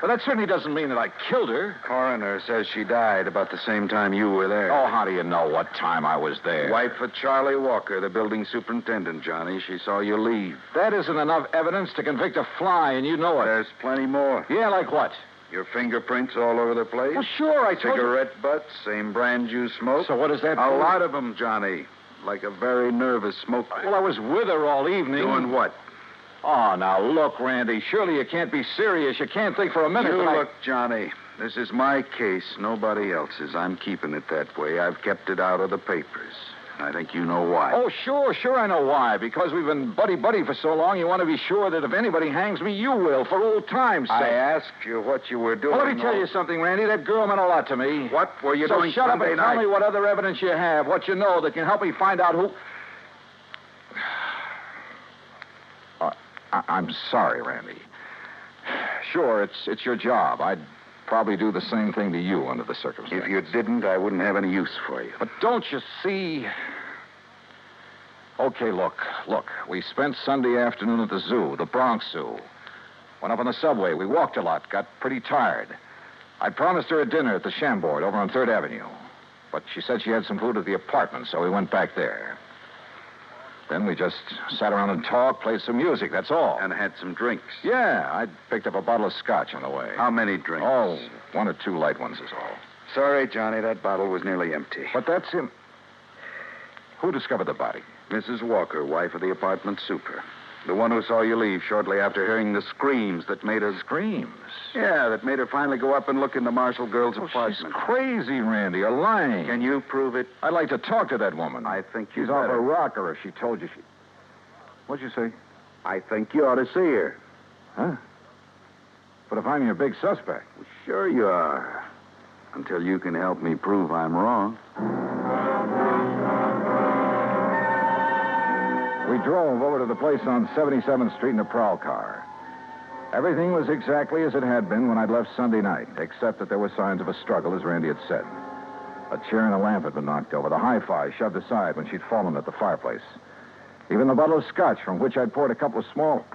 Speaker 13: But that certainly doesn't mean that I killed her.
Speaker 14: Coroner says she died about the same time you were there.
Speaker 13: Oh, how do you know what time I was there?
Speaker 14: Wife of Charlie Walker, the building superintendent, Johnny. She saw you leave.
Speaker 13: That isn't enough evidence to convict a fly, and you know it.
Speaker 14: There's plenty more.
Speaker 13: Yeah, like what?
Speaker 14: Your fingerprints all over the place.
Speaker 13: Well, sure, I told you.
Speaker 14: Cigarette butts, same brand you smoke.
Speaker 13: So what does that
Speaker 14: A
Speaker 13: prove?
Speaker 14: lot of them, Johnny. Like a very nervous smoker.
Speaker 13: Well, I was with her all evening.
Speaker 14: Doing what?
Speaker 13: Oh, now look, Randy. Surely you can't be serious. You can't think for a minute
Speaker 14: You
Speaker 13: that
Speaker 14: look, Johnny. This is my case, nobody else's. I'm keeping it that way. I've kept it out of the papers. I think you know why.
Speaker 13: Oh, sure I know why. Because we've been buddy-buddy for so long, you want to be sure that if anybody hangs me, you will, for old time's sake.
Speaker 14: I asked you what you were doing.
Speaker 13: Well, let me tell you something, Randy. That girl meant a lot to me.
Speaker 14: What were you
Speaker 13: so
Speaker 14: doing
Speaker 13: shut
Speaker 14: Sunday
Speaker 13: up and
Speaker 14: night?
Speaker 13: tell me what other evidence you have, what you know that can help me find out who... I'm sorry, Randy. Sure, it's your job. I'd probably do the same thing to you under the circumstances.
Speaker 14: If you didn't, I wouldn't have any use for you.
Speaker 13: But don't you see... Okay, look. We spent Sunday afternoon at the zoo, the Bronx Zoo. Went up on the subway. We walked a lot, got pretty tired. I promised her a dinner at the Chambord over on 3rd Avenue. But she said she had some food at the apartment, so we went back there. Then we just sat around and talked, played some music, that's all.
Speaker 14: And had some drinks.
Speaker 13: Yeah, I picked up a bottle of scotch on the way.
Speaker 14: How many drinks?
Speaker 13: Oh, 1 or 2 light ones is all.
Speaker 14: Sorry, Johnny, that bottle was nearly empty.
Speaker 13: But that's him. Who discovered the body?
Speaker 14: Mrs. Walker, wife of the apartment super. The one who saw you leave shortly after hearing the screams that made her...
Speaker 13: Screams?
Speaker 14: Yeah, that made her finally go up and look in the Marshall girl's apartment.
Speaker 13: She's crazy, Randy. You're lying.
Speaker 14: Can you prove it?
Speaker 13: I'd like to talk to that woman.
Speaker 14: I think you
Speaker 13: She's off
Speaker 14: better.
Speaker 13: her rocker if she told you she... What'd you say?
Speaker 14: I think you ought to see her.
Speaker 13: Huh? But if I'm your big suspect...
Speaker 14: Well, sure you are. Until you can help me prove I'm wrong.
Speaker 13: We drove over to the place on 77th Street in a prowl car. Everything was exactly as it had been when I'd left Sunday night, except that there were signs of a struggle, as Randy had said. A chair and a lamp had been knocked over, the hi-fi shoved aside when she'd fallen at the fireplace. Even the bottle of scotch from which I'd poured a couple of small...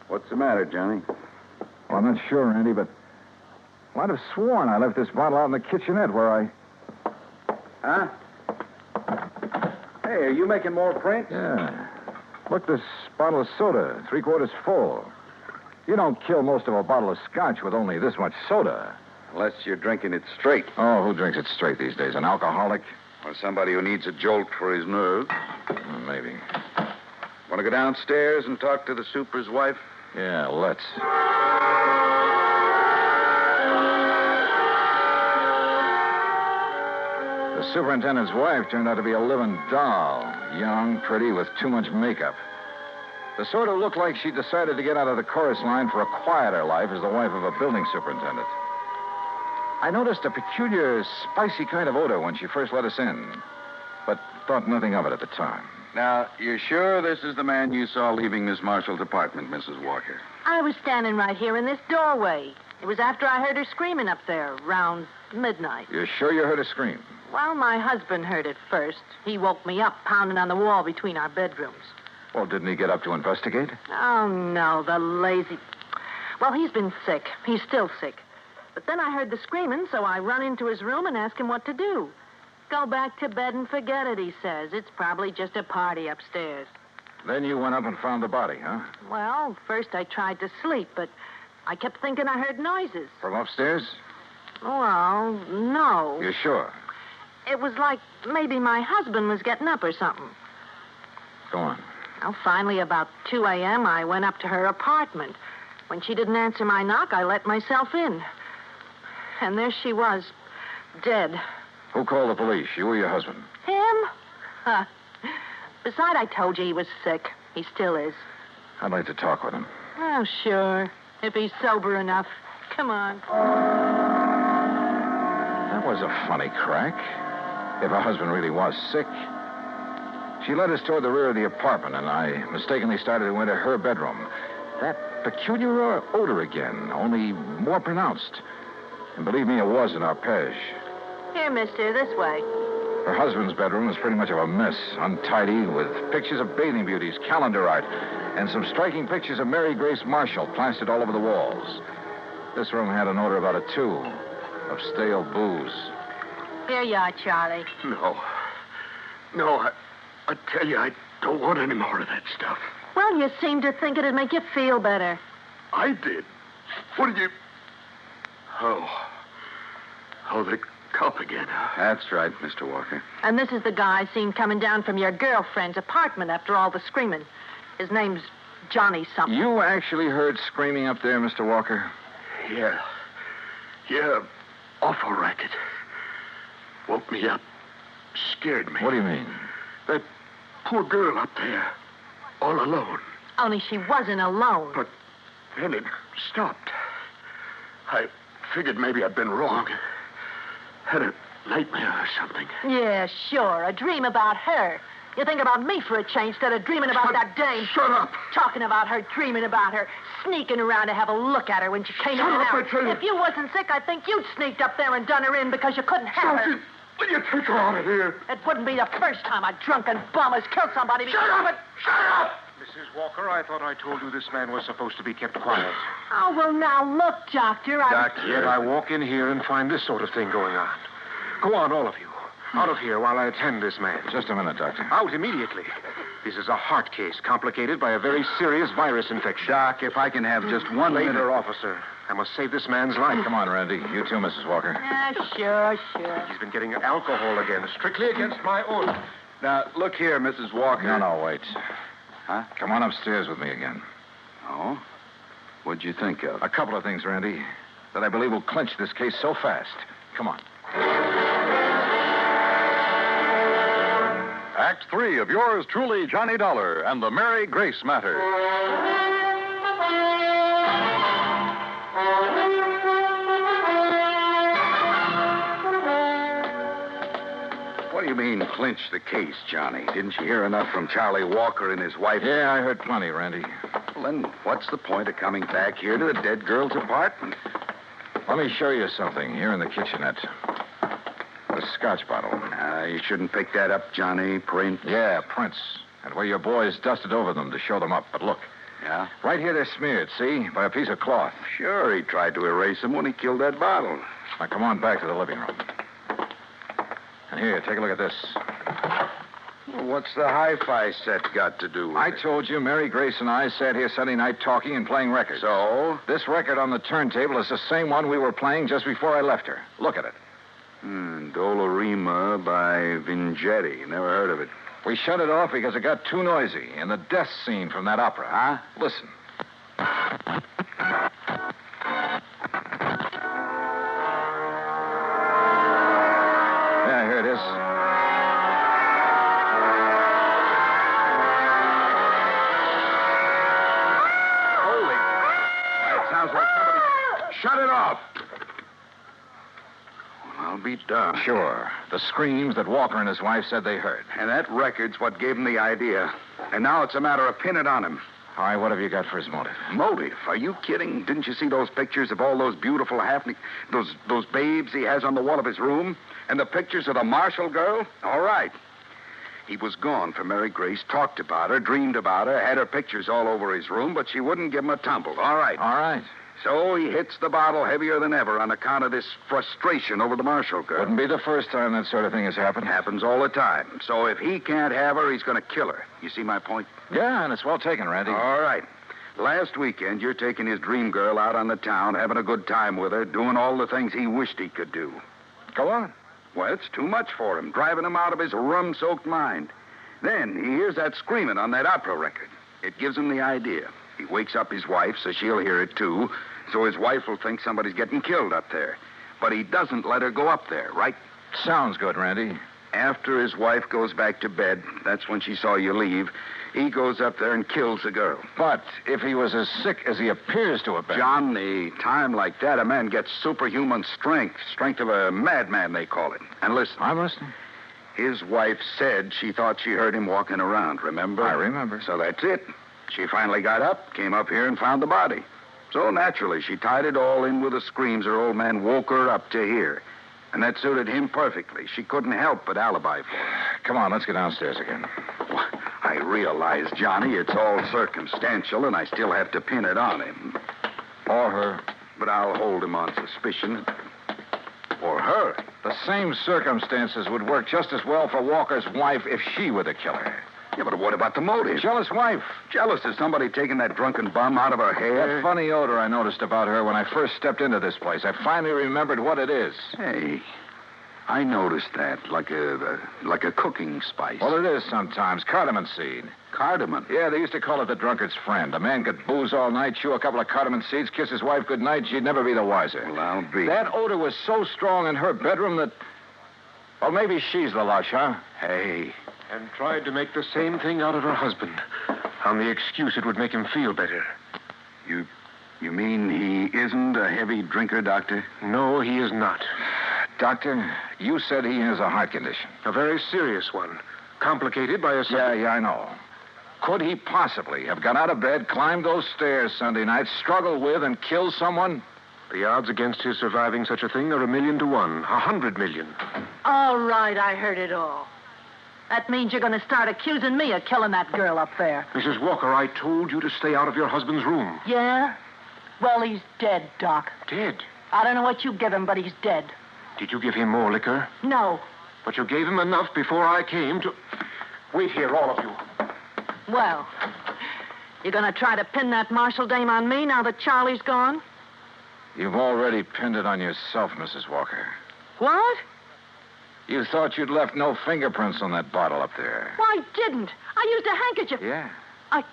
Speaker 14: What's the matter, Johnny?
Speaker 13: Well, I'm not sure, Randy, but I'd have sworn I left this bottle out in the kitchenette where I...
Speaker 14: Huh? Hey, are you making more prints?
Speaker 13: Yeah. Look, this bottle of soda, 3/4 full. You don't kill most of a bottle of scotch with only this much soda.
Speaker 14: Unless you're drinking it straight.
Speaker 13: Oh, who drinks it straight these days? An alcoholic?
Speaker 14: Or somebody who needs a jolt for his nerves.
Speaker 13: Maybe.
Speaker 14: Want to go downstairs and talk to the super's wife?
Speaker 13: Yeah, let's. The superintendent's wife turned out to be a living doll. Young, pretty, with too much makeup. The sort who looked like she decided to get out of the chorus line for a quieter life as the wife of a building superintendent. I noticed a peculiar, spicy kind of odor when she first let us in, but thought nothing of it at the time.
Speaker 14: Now, you're sure this is the man you saw leaving Miss Marshall's apartment, Mrs. Walker?
Speaker 3: I was standing right here in this doorway. It was after I heard her screaming up there, around midnight.
Speaker 13: You're sure you heard her scream?
Speaker 3: Well, my husband heard it first. He woke me up, pounding on the wall between our bedrooms.
Speaker 13: Well, didn't he get up to investigate?
Speaker 3: Oh, no, the lazy... Well, he's been sick. He's still sick. But then I heard the screaming, so I run into his room and ask him what to do. Go back to bed and forget it, he says. It's probably just a party upstairs.
Speaker 13: Then you went up and found the body, huh?
Speaker 3: Well, first I tried to sleep, but I kept thinking I heard noises.
Speaker 13: From upstairs?
Speaker 3: Well, no.
Speaker 13: You're sure?
Speaker 3: It was like maybe my husband was getting up or something.
Speaker 13: Go on.
Speaker 3: Well, finally, about 2 a.m., I went up to her apartment. When she didn't answer my knock, I let myself in. And there she was, dead.
Speaker 13: Who called the police, you or your husband?
Speaker 3: Him? Huh. Besides, I told you he was sick. He still is.
Speaker 13: I'd like to talk with him.
Speaker 3: Oh, sure. If he's sober enough. Come on.
Speaker 13: That was a funny crack. If her husband really was sick. She led us toward the rear of the apartment, and I mistakenly started to enter her bedroom. That peculiar odor again, only more pronounced. And believe me, it was an arpege.
Speaker 3: Here, mister, this way.
Speaker 13: Her husband's bedroom was pretty much of a mess, untidy, with pictures of bathing beauties, calendar art, and some striking pictures of Mary Grace Marshall plastered all over the walls. This room had an odor about a tube of stale booze.
Speaker 3: Here you are, Charlie.
Speaker 8: No, I tell you, I don't want any more of that stuff.
Speaker 3: Well, you seem to think it'd make you feel better.
Speaker 8: I did. What did you... Oh, the cop again.
Speaker 14: That's right, Mr. Walker.
Speaker 3: And this is the guy seen coming down from your girlfriend's apartment after all the screaming. His name's Johnny something.
Speaker 13: You actually heard screaming up there, Mr. Walker?
Speaker 8: Yeah, awful racket. Woke me up. Scared me.
Speaker 13: What do you mean?
Speaker 8: That poor girl up there, all alone.
Speaker 3: Only she wasn't alone.
Speaker 8: But then it stopped. I figured maybe I'd been wrong. Had a nightmare or something.
Speaker 3: Yeah, sure. A dream about her. You think about me for a change instead of dreaming about that dame.
Speaker 8: Shut up.
Speaker 3: Talking about her, dreaming about her, sneaking around to have a look at her when she came in and out.
Speaker 8: I tell you.
Speaker 3: If you wasn't sick, I think you'd sneaked up there and done her in because you couldn't have her.
Speaker 8: Sergeant, will you take her out of here?
Speaker 3: It wouldn't be the first time a drunken bum has killed somebody because of it.
Speaker 8: Shut up!
Speaker 15: Mrs. Walker, I thought I told you this man was supposed to be kept quiet.
Speaker 3: Oh, well, now, look, Doctor,
Speaker 15: Yet I walk in here and find this sort of thing going on. Go on, all of you. Out of here while I attend this man.
Speaker 13: Just a minute, Doctor.
Speaker 15: Out immediately. This is a heart case complicated by a very serious virus infection.
Speaker 14: Doc, if I can have just one minute.
Speaker 15: Later, officer. I must save this man's life.
Speaker 13: Come on, Randy. You too, Mrs. Walker.
Speaker 3: Sure.
Speaker 15: He's been getting alcohol again, strictly against my orders.
Speaker 14: Now, look here, Mrs. Walker.
Speaker 13: No, wait.
Speaker 14: Huh?
Speaker 13: Come on upstairs with me again.
Speaker 14: Oh? What'd you think of?
Speaker 13: A couple of things, Randy, that I believe will clinch this case so fast. Come on.
Speaker 1: Act 3 of yours truly, Johnny Dollar, and the Mary Grace Matter.
Speaker 14: What do you mean, clinch the case, Johnny? Didn't you hear enough from Charlie Walker and his wife?
Speaker 13: Yeah, I heard plenty, Randy.
Speaker 14: Well, then what's the point of coming back here to the dead girl's apartment?
Speaker 13: Let me show you something here in the kitchenette. The scotch bottle.
Speaker 14: You shouldn't pick that up, Johnny. Prints.
Speaker 13: Yeah, prints. And where your boys dusted over them to show them up. But look.
Speaker 14: Yeah?
Speaker 13: Right here they're smeared, see? By a piece of cloth.
Speaker 14: Sure, he tried to erase them when he killed that bottle.
Speaker 13: Now, come on back to the living room. And here, take a look at this.
Speaker 14: Well, what's the hi-fi set got to do with
Speaker 13: I
Speaker 14: it?
Speaker 13: told you Mary Grace and I sat here Sunday night talking and playing records.
Speaker 14: So?
Speaker 13: This record on the turntable is the same one we were playing just before I left her. Look at it.
Speaker 14: Dolorima by Vingetti. Never heard of it.
Speaker 13: We shut it off because it got too noisy in the death scene from that opera.
Speaker 14: Huh?
Speaker 13: Listen. Yeah, here it is.
Speaker 14: Holy. Why, it sounds like somebody... Shut it off! I'll be darned.
Speaker 13: Sure. The screams that Walker and his wife said they heard.
Speaker 14: And that record's what gave him the idea. And now it's a matter of pinning it on him.
Speaker 13: All right, what have you got for his motive?
Speaker 14: Motive? Are you kidding? Didn't you see those pictures of all those beautiful those babes he has on the wall of his room? And the pictures of the Marshall girl? All right. He was gone for Mary Grace, talked about her, dreamed about her, had her pictures all over his room, but she wouldn't give him a tumble. All right.
Speaker 13: All right.
Speaker 14: So he hits the bottle heavier than ever on account of this frustration over the Marshall girl.
Speaker 13: Wouldn't be the first time that sort of thing has happened.
Speaker 14: Happens all the time. So if he can't have her, he's going to kill her. You see my point?
Speaker 13: Yeah, and it's well taken, Randy.
Speaker 14: All right. Last weekend, you're taking his dream girl out on the town, having a good time with her, doing all the things he wished he could do.
Speaker 13: Go on.
Speaker 14: Well, it's too much for him, driving him out of his rum-soaked mind. Then he hears that screaming on that opera record. It gives him the idea. He wakes up his wife, so she'll hear it, too. So his wife will think somebody's getting killed up there. But he doesn't let her go up there, right?
Speaker 13: Sounds good, Randy.
Speaker 14: After his wife goes back to bed, that's when she saw you leave, he goes up there and kills the girl.
Speaker 13: But if he was as sick as he appears to have been...
Speaker 14: John, the time like that, a man gets superhuman strength. Strength of a madman, they call it. And listen.
Speaker 13: I'm listening.
Speaker 14: His wife said she thought she heard him walking around, remember?
Speaker 13: I remember.
Speaker 14: So that's it. She finally got up, came up here, and found the body. So naturally, she tied it all in with the screams her old man woke her up to hear. And that suited him perfectly. She couldn't help but alibi for him.
Speaker 13: Come on, let's get downstairs again.
Speaker 14: I realize, Johnny, it's all circumstantial, and I still have to pin it on him.
Speaker 13: Or her.
Speaker 14: But I'll hold him on suspicion. Or her.
Speaker 13: The same circumstances would work just as well for Walker's wife if she were the killer.
Speaker 14: Yeah, but what about the motive?
Speaker 13: Jealous wife.
Speaker 14: Jealous of somebody taking that drunken bum out of her hair?
Speaker 13: That funny odor I noticed about her when I first stepped into this place. I finally remembered what it is.
Speaker 14: Hey, I noticed that, like a cooking spice.
Speaker 13: Well, it is sometimes. Cardamom seed.
Speaker 14: Cardamom?
Speaker 13: Yeah, they used to call it the drunkard's friend. A man could booze all night, chew a couple of cardamom seeds, kiss his wife goodnight, she'd never be the wiser.
Speaker 14: Well, I'll be.
Speaker 13: That odor was so strong in her bedroom that... Well, maybe she's the lush, huh?
Speaker 14: Hey.
Speaker 15: And tried to make the same thing out of her husband, on the excuse it would make him feel better.
Speaker 14: You mean he isn't a heavy drinker, Doctor?
Speaker 15: No, he is not.
Speaker 13: Doctor, you said he has a heart condition.
Speaker 15: A very serious one, complicated by a...
Speaker 13: Yeah, I know. Could he possibly have got out of bed, climbed those stairs Sunday night, struggled with, and killed someone?
Speaker 15: The odds against his surviving such a thing are 1,000,000 to 1. 100 million.
Speaker 3: All right, I heard it all. That means you're going to start accusing me of killing that girl up there.
Speaker 15: Mrs. Walker, I told you to stay out of your husband's room.
Speaker 3: Yeah? Well, he's dead, Doc.
Speaker 15: Dead?
Speaker 3: I don't know what you give him, but he's dead.
Speaker 15: Did you give him more liquor?
Speaker 3: No.
Speaker 15: But you gave him enough before I came to... Wait here, all of you.
Speaker 3: Well, you're going to try to pin that Marshall dame on me now that Charlie's gone?
Speaker 13: You've already pinned it on yourself, Mrs. Walker.
Speaker 3: What?
Speaker 13: You thought you'd left no fingerprints on that bottle up there.
Speaker 3: Well, I didn't. I used a handkerchief.
Speaker 13: Yeah.
Speaker 3: I...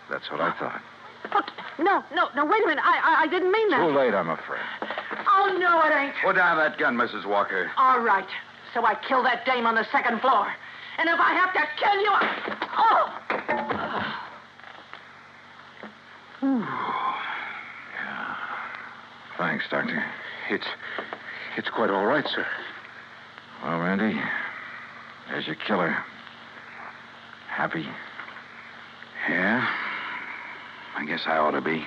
Speaker 13: That's what I thought.
Speaker 3: But, no, wait a minute. I didn't mean that.
Speaker 13: Too late, I'm afraid.
Speaker 3: Oh, no, it ain't.
Speaker 14: Put down that gun, Mrs. Walker.
Speaker 3: All right. So I killed that dame on the second floor. And if I have to kill you,
Speaker 13: Thanks, Doctor.
Speaker 15: It's quite all right, sir.
Speaker 13: Well, Randy, there's your killer. Happy?
Speaker 14: Yeah. I guess I ought to be.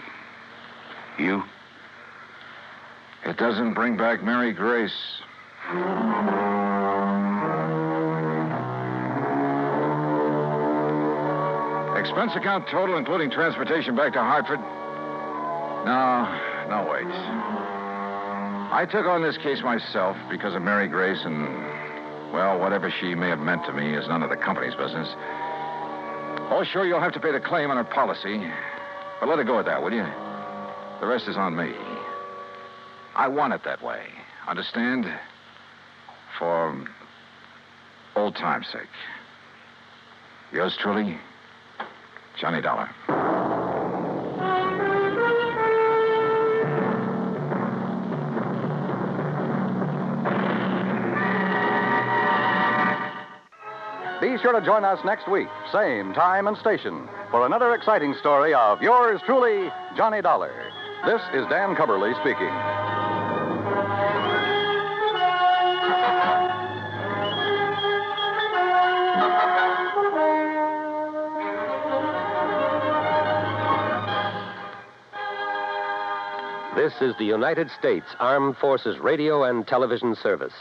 Speaker 14: You?
Speaker 13: It doesn't bring back Mary Grace. Expense account total, including transportation back to Hartford? No, wait. I took on this case myself because of Mary Grace and, well, whatever she may have meant to me is none of the company's business. Oh, sure, you'll have to pay the claim on her policy, but let it go at that, will you? The rest is on me. I want it that way. Understand? For old time's sake. Yours truly, Johnny Dollar.
Speaker 1: Be sure to join us next week, same time and station, for another exciting story of yours truly, Johnny Dollar. This is Dan Cubberly speaking.
Speaker 16: This is the United States Armed Forces Radio and Television Service.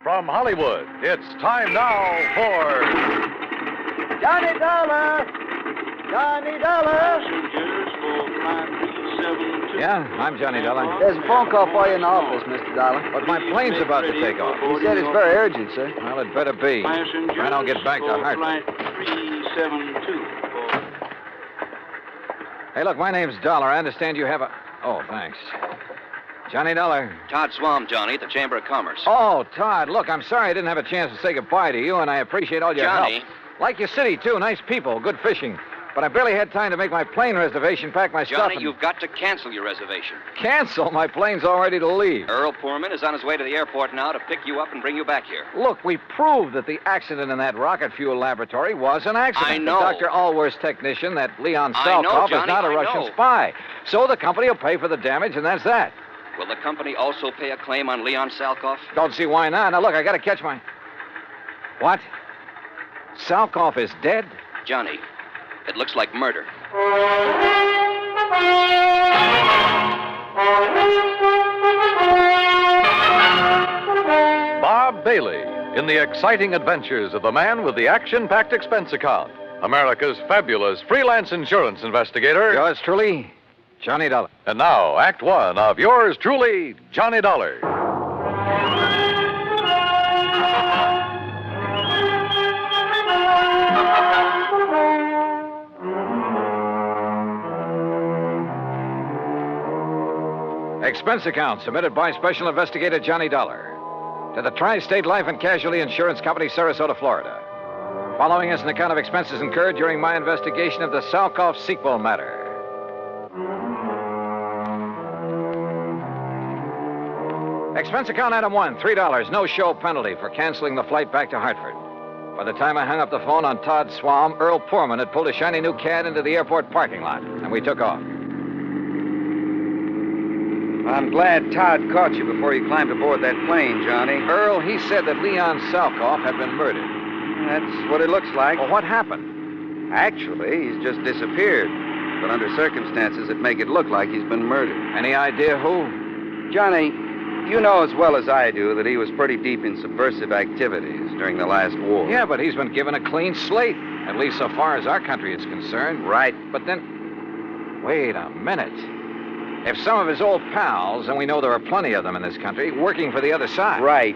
Speaker 1: From Hollywood, it's time now for
Speaker 17: Johnny Dollar! Johnny Dollar!
Speaker 2: Yeah, I'm Johnny Dollar.
Speaker 17: There's a phone call for you in the office, Mr. Dollar.
Speaker 2: But my plane's about to take off.
Speaker 17: He said it's very urgent, sir.
Speaker 2: Well, it better be. I don't get back to Hartford. Hey, look, my name's Dollar. I understand you have a... Oh, thanks. Johnny Dollar.
Speaker 18: Todd Swam, Johnny, at the Chamber of Commerce.
Speaker 2: Oh, Todd, look, I'm sorry I didn't have a chance to say goodbye to you, and I appreciate all your
Speaker 18: Johnny.
Speaker 2: help. Like your city, too. Nice people, good fishing. But I barely had time to make my plane reservation, pack my stuff,
Speaker 18: Johnny,
Speaker 2: and...
Speaker 18: you've got to cancel your reservation.
Speaker 2: Cancel? My plane's all ready to leave.
Speaker 18: Earl Poorman is on his way to the airport now to pick you up and bring you back here.
Speaker 2: Look, we proved that the accident in that rocket fuel laboratory was an accident.
Speaker 18: I know.
Speaker 2: Dr. Allworth's technician, that Leon
Speaker 18: I know,
Speaker 2: Salkov, is
Speaker 18: Johnny,
Speaker 2: not a
Speaker 18: I
Speaker 2: Russian
Speaker 18: know.
Speaker 2: spy. So the company will pay for the damage, and that's that.
Speaker 18: Will the company also pay a claim on Leon Salkov?
Speaker 2: Don't see why not. Now, look, I gotta catch my... What? Salkov is dead?
Speaker 18: Johnny, it looks like murder.
Speaker 1: Bob Bailey in the exciting adventures of the man with the action-packed expense account. America's fabulous freelance insurance investigator.
Speaker 2: Yours truly, Johnny Dollar.
Speaker 1: And now, Act One of yours truly, Johnny Dollar.
Speaker 2: Expense account submitted by Special Investigator Johnny Dollar to the Tri-State Life and Casualty Insurance Company, Sarasota, Florida. Following is an account of expenses incurred during my investigation of the Salkov sequel matter. Expense account item 1, $3, no show penalty for canceling the flight back to Hartford. By the time I hung up the phone on Todd Swam, Earl Poorman had pulled a shiny new Cad into the airport parking lot, and we took off.
Speaker 19: I'm glad Todd caught you before you climbed aboard that plane, Johnny.
Speaker 2: Earl, he said that Leon Salkov had been murdered.
Speaker 19: That's what it looks like.
Speaker 2: Well, what happened?
Speaker 19: Actually, he's just disappeared. But under circumstances that make it look like he's been murdered.
Speaker 2: Any idea who?
Speaker 19: Johnny, you know as well as I do that he was pretty deep in subversive activities during the last war.
Speaker 2: Yeah, but he's been given a clean slate, at least so far as our country is concerned.
Speaker 19: Right.
Speaker 2: But then, wait a minute. If some of his old pals, and we know there are plenty of them in this country, working for the other side.
Speaker 19: Right.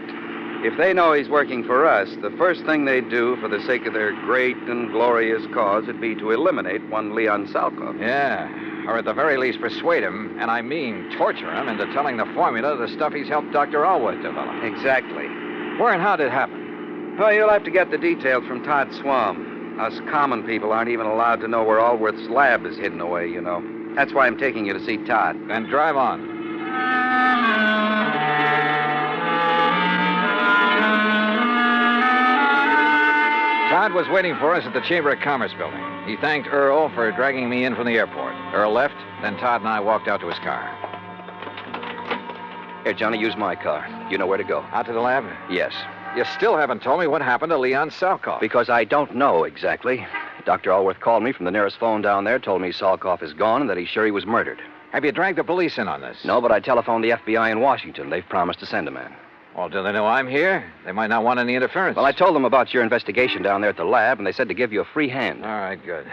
Speaker 19: If they know he's working for us, the first thing they'd do for the sake of their great and glorious cause would be to eliminate one Leon Salkov.
Speaker 2: Yeah, or at the very least persuade him, and I mean torture him, into telling the formula of the stuff he's helped Dr. Allworth develop.
Speaker 19: Exactly.
Speaker 2: Where and how did it happen?
Speaker 19: Well, you'll have to get the details from Todd Swam. Us common people aren't even allowed to know where Allworth's lab is hidden away, you know. That's why I'm taking you to see Todd.
Speaker 2: Then drive on. Todd was waiting for us at the Chamber of Commerce building. He thanked Earl for dragging me in from the airport. Earl left, then Todd and I walked out to his car.
Speaker 18: Here, Johnny, use my car. You know where to go.
Speaker 2: Out to the lab?
Speaker 18: Yes.
Speaker 2: You still haven't told me what happened to Leon Salkov.
Speaker 18: Because I don't know exactly. Dr. Allworth called me from the nearest phone down there, told me Salkov is gone and that he's sure he was murdered.
Speaker 2: Have you dragged the police in on this?
Speaker 18: No, but I telephoned the FBI in Washington. They've promised to send a man.
Speaker 2: Well, do they know I'm here? They might not want any interference.
Speaker 18: Well, I told them about your investigation down there at the lab, and they said to give you a free hand.
Speaker 2: All right, good.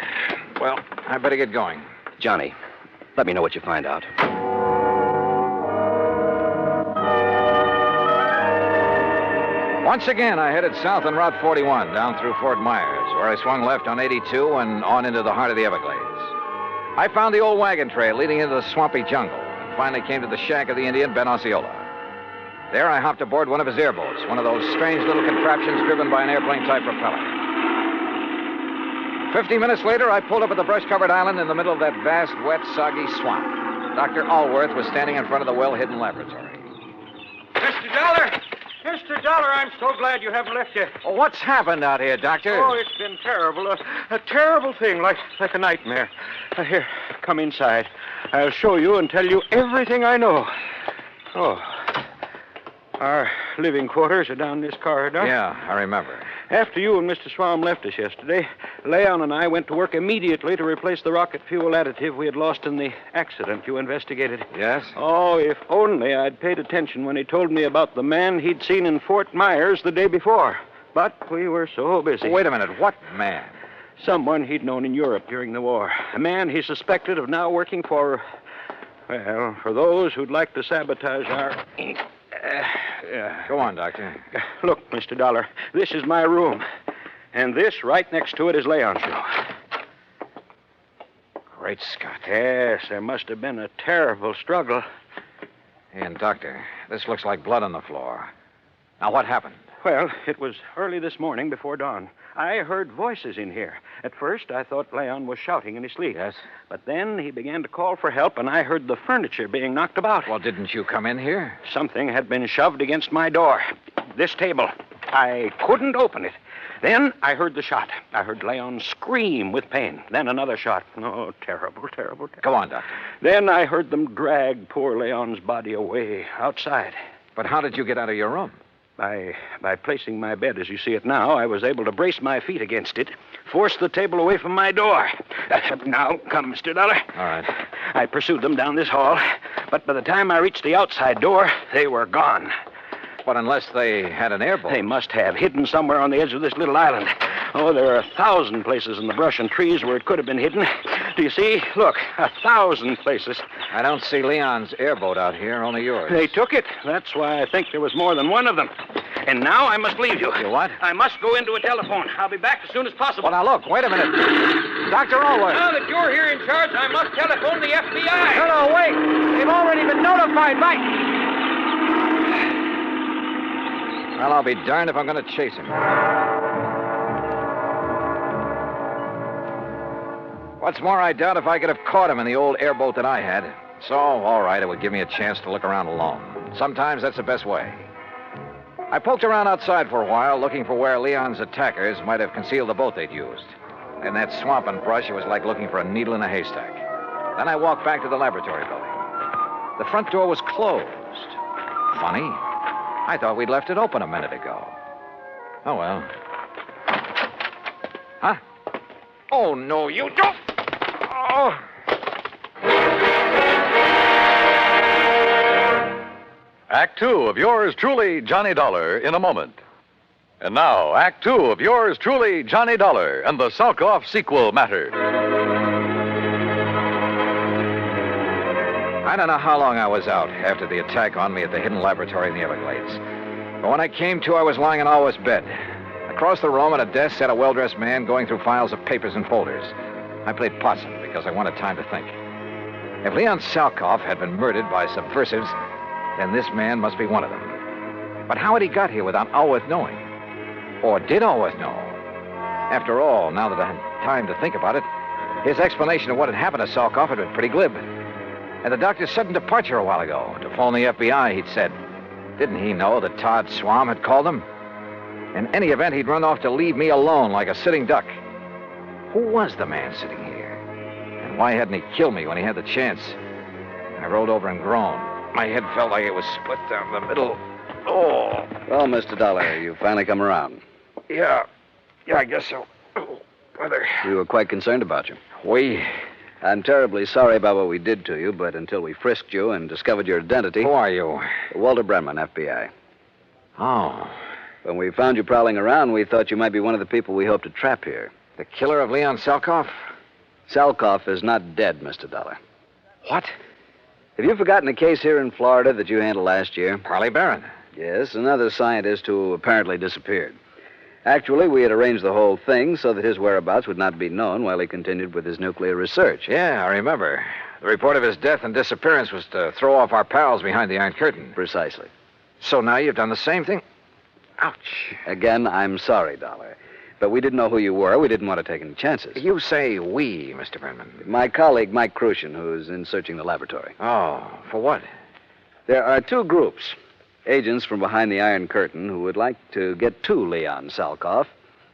Speaker 2: Well, I better get going.
Speaker 18: Johnny, let me know what you find out.
Speaker 2: Once again, I headed south on Route 41, down through Fort Myers, where I swung left on 82 and on into the heart of the Everglades. I found the old wagon trail leading into the swampy jungle, and finally came to the shack of the Indian, Ben Osceola. There, I hopped aboard one of his airboats, one of those strange little contraptions driven by an airplane-type propeller. 50 minutes later, I pulled up at the brush-covered island in the middle of that vast, wet, soggy swamp. Dr. Allworth was standing in front of the well-hidden laboratory.
Speaker 20: Mr. Dollar! Mr. Dollar, I'm so glad you haven't left yet.
Speaker 2: Oh, what's happened out here, Doctor?
Speaker 20: Oh, it's been terrible. A terrible thing, like a nightmare. Here, come inside. I'll show you and tell you everything I know. Oh. Our living quarters are down this corridor.
Speaker 2: Yeah, I remember.
Speaker 20: After you and Mr. Swam left us yesterday, Leon and I went to work immediately to replace the rocket fuel additive we had lost in the accident you investigated.
Speaker 2: Yes?
Speaker 20: Oh, if only I'd paid attention when he told me about the man he'd seen in Fort Myers the day before. But we were so busy.
Speaker 2: Wait a minute. What man?
Speaker 20: Someone he'd known in Europe during the war. A man he suspected of now working for, well, for those who'd like to sabotage our...
Speaker 2: Go on, Doctor.
Speaker 20: Look, Mr. Dollar, this is my room. And this, right next to it, is Leon's room.
Speaker 2: Great Scott.
Speaker 20: Yes, there must have been a terrible struggle.
Speaker 2: And, Doctor, this looks like blood on the floor. Now, what happened?
Speaker 20: Well, it was early this morning before dawn. I heard voices in here. At first, I thought Leon was shouting in his sleep.
Speaker 2: Yes?
Speaker 20: But then he began to call for help, and I heard the furniture being knocked about.
Speaker 2: Well, didn't you come in here?
Speaker 20: Something had been shoved against my door. This table. I couldn't open it. Then I heard the shot. I heard Leon scream with pain. Then another shot. Oh, terrible, terrible, terrible.
Speaker 2: Go on, Doctor.
Speaker 20: Then I heard them drag poor Leon's body away outside.
Speaker 2: But how did you get out of your room?
Speaker 20: By placing my bed as you see it now, I was able to brace my feet against it, force the table away from my door. Now, come, Mr. Dollar.
Speaker 2: All right.
Speaker 20: I pursued them down this hall, but by the time I reached the outside door, they were gone.
Speaker 2: But unless they had an airboat.
Speaker 20: They must have, hidden somewhere on the edge of this little island. Oh, there are 1,000 places in the brush and trees where it could have been hidden. Do you see? Look, 1,000 places.
Speaker 2: I don't see Leon's airboat out here, only yours.
Speaker 20: They took it. That's why I think there was more than one of them. And now I must leave you.
Speaker 2: You what?
Speaker 20: I must go into a telephone. I'll be back as soon as possible.
Speaker 2: Well, now, look, wait a minute. Dr. Allworth.
Speaker 20: Now that you're here in charge, I must telephone the FBI.
Speaker 2: No, wait. They've already been notified by... Well, I'll be darned if I'm going to chase him. What's more, I doubt if I could have caught him in the old airboat that I had. So, all right, it would give me a chance to look around alone. Sometimes that's the best way. I poked around outside for a while, looking for where Leon's attackers might have concealed the boat they'd used. In that swamp and brush, it was like looking for a needle in a haystack. Then I walked back to the laboratory building. The front door was closed. Funny. I thought we'd left it open a minute ago. Oh, well. Huh? Oh, no, you don't. Oh.
Speaker 1: Act Two of yours truly, Johnny Dollar, in a moment. And now, Act Two of yours truly, Johnny Dollar, and the Salkoff sequel matter.
Speaker 2: I don't know how long I was out after the attack on me at the hidden laboratory in the Everglades. But when I came to, I was lying in Alwa's bed. Across the room at a desk sat a well-dressed man going through files of papers and folders. I played possum because I wanted time to think. If Leon Salkoff had been murdered by subversives, then this man must be one of them. But how had he got here without Alworth knowing? Or did Alworth know? After all, now that I had time to think about it, his explanation of what had happened to Salkoff had been pretty glib. And the doctor's sudden departure a while ago to phone the FBI, he'd said. Didn't he know that Todd Swam had called him? In any event, he'd run off to leave me alone like a sitting duck. Who was the man sitting here? And why hadn't he killed me when he had the chance? I rolled over and groaned. My head felt like it was split down the middle. Oh.
Speaker 18: Well, Mr. Dollar, you finally come around.
Speaker 2: Yeah, I guess so. Oh, brother.
Speaker 18: We were quite concerned about you.
Speaker 2: We?
Speaker 18: I'm terribly sorry about what we did to you, but until we frisked you and discovered your identity...
Speaker 2: Who are you?
Speaker 18: Walter Brenman, FBI.
Speaker 2: Oh.
Speaker 18: When we found you prowling around, we thought you might be one of the people we hoped to trap here.
Speaker 2: The killer of Leon Salkoff?
Speaker 18: Salkoff is not dead, Mr. Dollar.
Speaker 2: What?
Speaker 18: Have you forgotten a case here in Florida that you handled last year?
Speaker 2: Parley Barron.
Speaker 18: Yes, another scientist who apparently disappeared. Actually, we had arranged the whole thing so that his whereabouts would not be known while he continued with his nuclear research.
Speaker 2: Yeah, I remember. The report of his death and disappearance was to throw off our pals behind the Iron Curtain.
Speaker 18: Precisely.
Speaker 2: So now you've done the same thing? Ouch.
Speaker 18: Again, I'm sorry, Dollar. But we didn't know who you were. We didn't want to take any chances.
Speaker 2: You say we, Mr. Brenman.
Speaker 18: My colleague, Mike Crucian, who's in searching the laboratory.
Speaker 2: Oh, for what?
Speaker 18: There are two groups. Agents from behind the Iron Curtain who would like to get to Leon Salkoff,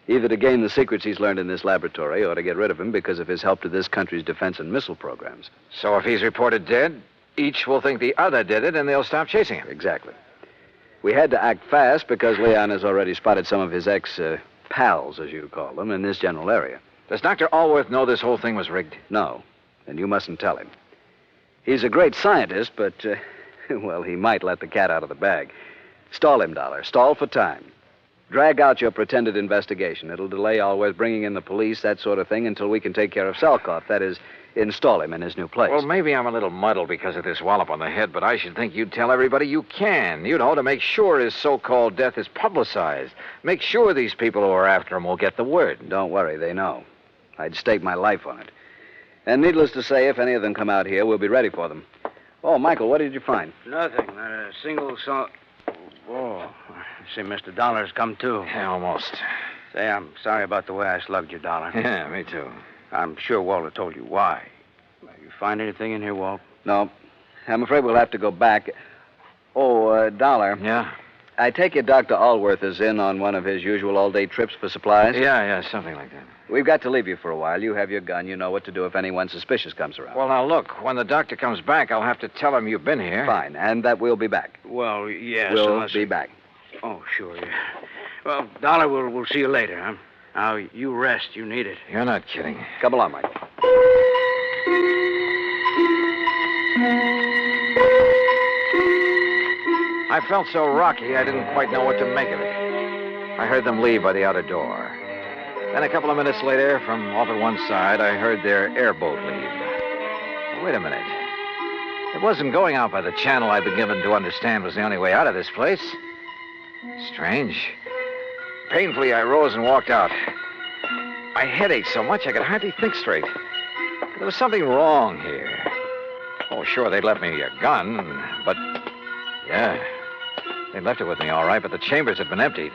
Speaker 18: either to gain the secrets he's learned in this laboratory or to get rid of him because of his help to this country's defense and missile programs.
Speaker 2: So if he's reported dead, each will think the other did it and they'll stop chasing him.
Speaker 18: Exactly. We had to act fast because Leon has already spotted some of his ex-pals, as you call them, in this general area.
Speaker 2: Does Dr. Allworth know this whole thing was rigged?
Speaker 18: No, and you mustn't tell him. He's a great scientist, but, well, he might let the cat out of the bag. Stall him, Dollar. Stall for time. Drag out your pretended investigation. It'll delay Allworth bringing in the police, that sort of thing, until we can take care of Salkoff. That is, install him in his new place.
Speaker 2: Well, maybe I'm a little muddled because of this wallop on the head, but I should think you'd tell everybody you can, to make sure his so-called death is publicized. Make sure these people who are after him will get the word.
Speaker 18: Don't worry, they know. I'd stake my life on it. And needless to say, if any of them come out here, we'll be ready for them. Oh, Michael, what did you find?
Speaker 21: Nothing. Not a single song. Oh, I see Mr. Dollar's come too.
Speaker 2: Yeah, almost.
Speaker 21: Say, I'm sorry about the way I slugged you, Dollar.
Speaker 2: Yeah, me too.
Speaker 21: I'm sure Walter told you why. You find anything in here, Walt?
Speaker 18: No. I'm afraid we'll have to go back. Oh, Dollar.
Speaker 2: Yeah?
Speaker 18: I take it Dr. Allworth is in on one of his usual all-day trips for supplies?
Speaker 2: Yeah, something like that.
Speaker 18: We've got to leave you for a while. You have your gun. You know what to do if anyone suspicious comes around.
Speaker 2: Well, now, look, when the doctor comes back, I'll have to tell him you've been here.
Speaker 18: Fine, and that we'll be back.
Speaker 21: Well, yes.
Speaker 18: We'll be back.
Speaker 21: Oh, sure, yeah. Well, Dollar, we'll see you later, huh? Now, you rest. You need it.
Speaker 2: You're not kidding.
Speaker 18: Come along, Mike.
Speaker 2: I felt so rocky, I didn't quite know what to make of it. I heard them leave by the outer door. Then a couple of minutes later, from off at one side, I heard their airboat leave. Wait a minute. It wasn't going out by the channel I'd been given to understand was the only way out of this place. Strange. Painfully, I rose and walked out. My head ached so much I could hardly think straight. But there was something wrong here. Oh, sure, they'd left me a gun, but... Yeah, they left it with me all right, but the chambers had been emptied.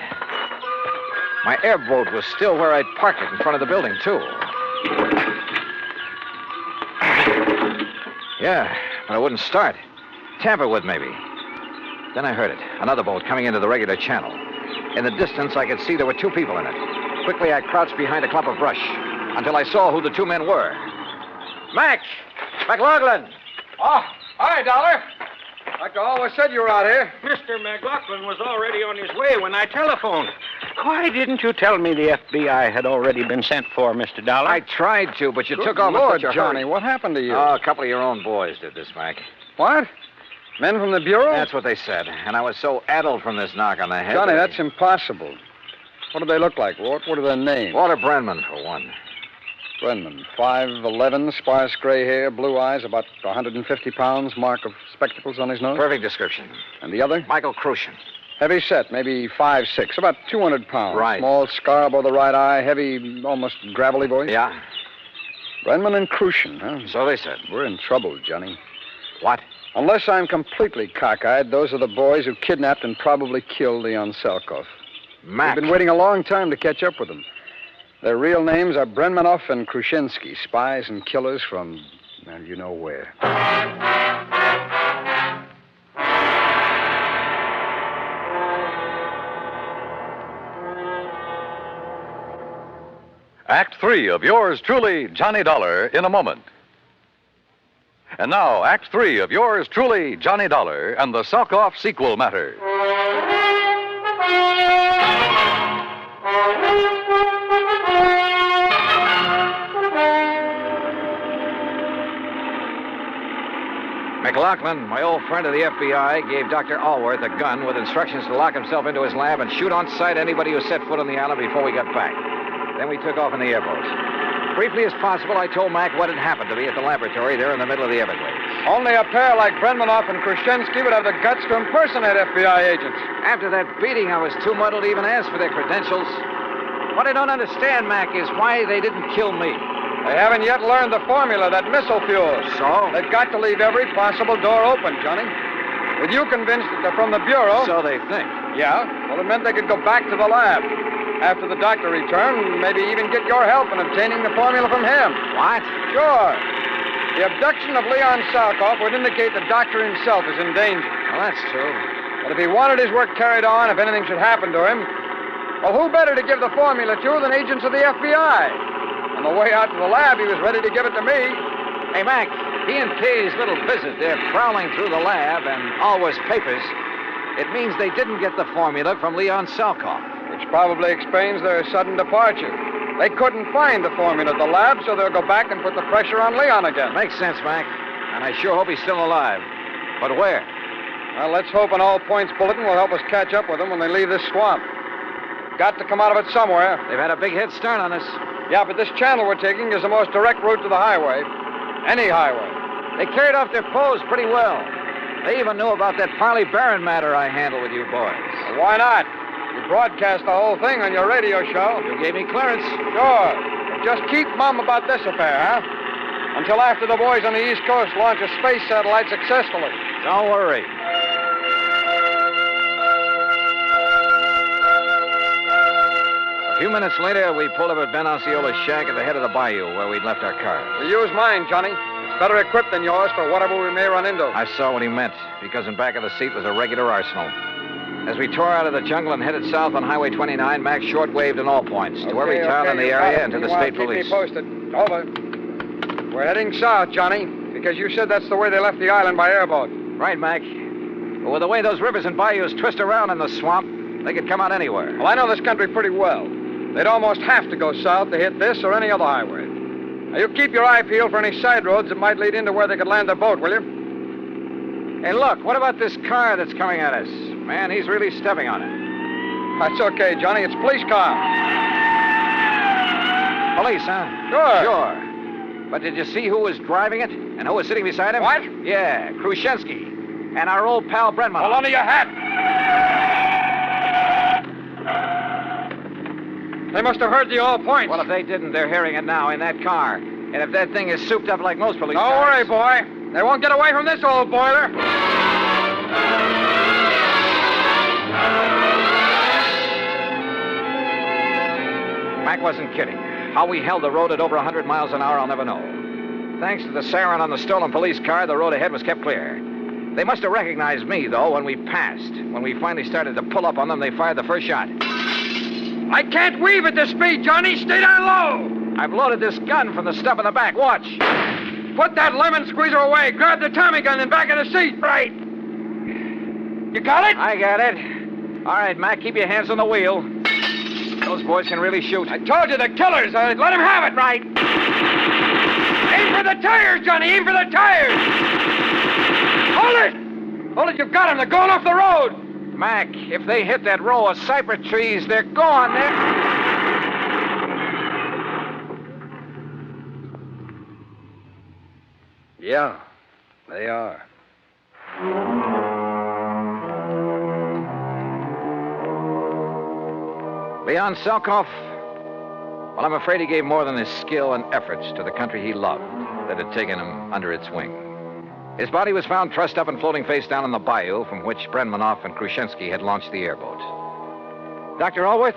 Speaker 2: My airboat was still where I'd parked it in front of the building, too. Yeah, but it wouldn't start. Tamper with, maybe. Then I heard it. Another boat coming into the regular channel. In the distance, I could see there were two people in it. Quickly, I crouched behind a clump of brush until I saw who the two men were. Mac! McLaughlin!
Speaker 9: Oh, hi, Dollar. Dr. Allworth said you were out here.
Speaker 20: Mr. McLaughlin was already on his way when I telephoned. Why didn't you tell me the FBI had already been sent for, Mr. Dollar?
Speaker 2: I tried to, but you
Speaker 9: Good
Speaker 2: took off
Speaker 9: Lord,
Speaker 2: in such a
Speaker 9: Johnny,
Speaker 2: hurry.
Speaker 9: what happened to you?
Speaker 2: Oh, a couple of your own boys did this, Mac.
Speaker 9: What? Men from the Bureau?
Speaker 2: That's what they said. And I was so addled from this knock on the head.
Speaker 9: Johnny, that's impossible. What do they look like, Walt? What are their names?
Speaker 2: Walter Brenman, for one.
Speaker 9: Brenman, 5'11", sparse gray hair, blue eyes, about 150 pounds, mark of spectacles on his nose.
Speaker 2: Perfect description.
Speaker 9: And the other?
Speaker 2: Michael Crucian.
Speaker 9: Heavy set, maybe 5'6", about 200 pounds.
Speaker 2: Right.
Speaker 9: Small scar above the right eye, heavy, almost gravelly voice.
Speaker 2: Yeah.
Speaker 9: Brenman and Crucian, huh?
Speaker 2: So they said.
Speaker 9: We're in trouble, Johnny.
Speaker 2: What?
Speaker 9: Unless I'm completely cockeyed, those are the boys who kidnapped and probably killed Leon Salkoff.
Speaker 2: Mac.
Speaker 9: We've been waiting a long time to catch up with them. Their real names are Brenmanoff and Krushinsky, spies and killers from, well, you know where.
Speaker 1: Act 3 of yours truly, Johnny Dollar, in a moment. And now, Act 3 of yours truly, Johnny Dollar, and the Salkoff sequel matter.
Speaker 2: McLaughlin, my old friend of the FBI, gave Dr. Allworth a gun with instructions to lock himself into his lab and shoot on sight anybody who set foot on the island before we got back. Then we took off in the airboat. Briefly as possible, I told Mac what had happened to me at the laboratory there in the middle of the Everglades.
Speaker 9: Only a pair like Brenmanoff and Krushinsky would have the guts to impersonate FBI agents.
Speaker 2: After that beating, I was too muddled to even ask for their credentials. What I don't understand, Mac, is why they didn't kill me.
Speaker 9: They haven't yet learned the formula, that missile fuel.
Speaker 2: So?
Speaker 9: They've got to leave every possible door open, Johnny. With you convinced that they're from the Bureau...
Speaker 2: So they think.
Speaker 9: Yeah. Well, it meant they could go back to the lab. After the doctor returned, maybe even get your help in obtaining the formula from him.
Speaker 2: What?
Speaker 9: Sure. The abduction of Leon Salkoff would indicate the doctor himself is in danger.
Speaker 2: Well, that's true.
Speaker 9: But if he wanted his work carried on, if anything should happen to him, well, who better to give the formula to than agents of the FBI? On the way out to the lab, he was ready to give it to me.
Speaker 2: Hey, Mac, he and Kay's little visit, they're prowling through the lab and Allworth's papers. It means they didn't get the formula from Leon Salkoff.
Speaker 9: Which probably explains their sudden departure. They couldn't find the formula at the lab, so they'll go back and put the pressure on Leon again.
Speaker 2: Makes sense, Mac. And I sure hope he's still alive. But where?
Speaker 9: Well, let's hope an all-points bulletin will help us catch up with them when they leave this swamp. Got to come out of it somewhere.
Speaker 2: They've had a big head start on us.
Speaker 9: Yeah, but this channel we're taking is the most direct route to the highway. Any highway.
Speaker 2: They carried off their pose pretty well. They even knew about that Parley Barron matter I handled with you boys.
Speaker 9: Well, why not? You broadcast the whole thing on your radio show.
Speaker 2: You gave me clearance.
Speaker 9: Sure. But just keep mum about this affair, huh? Until after the boys on the East Coast launch a space satellite successfully.
Speaker 2: Don't worry. A few minutes later, we pulled up at Ben Osceola's shack at the head of the bayou where we'd left our car.
Speaker 9: We use mine, Johnny. It's better equipped than yours for whatever we may run into.
Speaker 2: I saw what he meant, because in back of the seat was a regular arsenal. As we tore out of the jungle and headed south on Highway 29, Max short-waved in all points to every town in the area and to the state police.
Speaker 9: Keep me posted. Over. We're heading south, Johnny, because you said that's the way they left the island by airboat.
Speaker 2: Right, Mac. But with the way those rivers and bayous twist around in the swamp, they could come out anywhere.
Speaker 9: Well, I know this country pretty well. They'd almost have to go south to hit this or any other highway. Now, you keep your eye peeled for any side roads that might lead into where they could land their boat, will you?
Speaker 2: Hey, look, what about this car that's coming at us? Man, he's really stepping on it.
Speaker 9: That's okay, Johnny. It's a police car.
Speaker 2: Police, huh?
Speaker 9: Sure.
Speaker 2: Sure. But did you see who was driving it and who was sitting beside him?
Speaker 9: What?
Speaker 2: Yeah, Khrushchevsky and our old pal Brenman.
Speaker 9: Hold on to your hat. They must have heard the all points.
Speaker 2: Well, if they didn't, they're hearing it now in that car. And if that thing is souped up like most police
Speaker 9: Don't
Speaker 2: cars...
Speaker 9: worry, boy. They won't get away from this old boiler.
Speaker 2: Mac wasn't kidding. How we held the road at over 100 miles an hour, I'll never know. Thanks to the siren on the stolen police car, the road ahead was kept clear. They must have recognized me, though, when we passed. When we finally started to pull up on them, they fired the first shot.
Speaker 9: I can't weave at this speed, Johnny. Stay down low.
Speaker 2: I've loaded this gun from the stub in the back. Watch.
Speaker 9: Put that lemon squeezer away. Grab the Tommy gun in back of the seat.
Speaker 2: Right.
Speaker 9: You got it?
Speaker 2: I got it. All right, Mac, keep your hands on the wheel. Those boys can really shoot.
Speaker 9: I told you, the killers. Let them have it.
Speaker 2: Right.
Speaker 9: Aim for the tires, Johnny. Aim for the tires. Hold it. Hold it. You've got them. They're going off the road.
Speaker 2: Mac, if they hit that row of cypress trees, they're gone.
Speaker 6: Yeah, they are.
Speaker 2: Leon Salkoff, well, I'm afraid he gave more than his skill and efforts to the country he loved that had taken him under its wing. His body was found trussed up and floating face down in the bayou from which Brenmanoff and Khrushchevsky had launched the airboat. Dr. Allworth?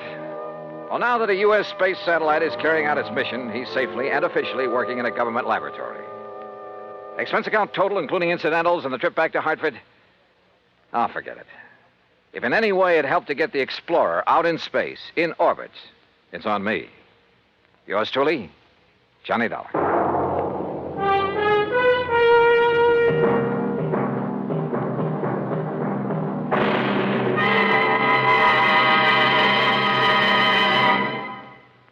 Speaker 2: Well, now that a U.S. space satellite is carrying out its mission, he's safely and officially working in a government laboratory. Expense account total, including incidentals and the trip back to Hartford? Oh, forget it. If in any way it helped to get the Explorer out in space, in orbit, it's on me. Yours truly, Johnny Dollar.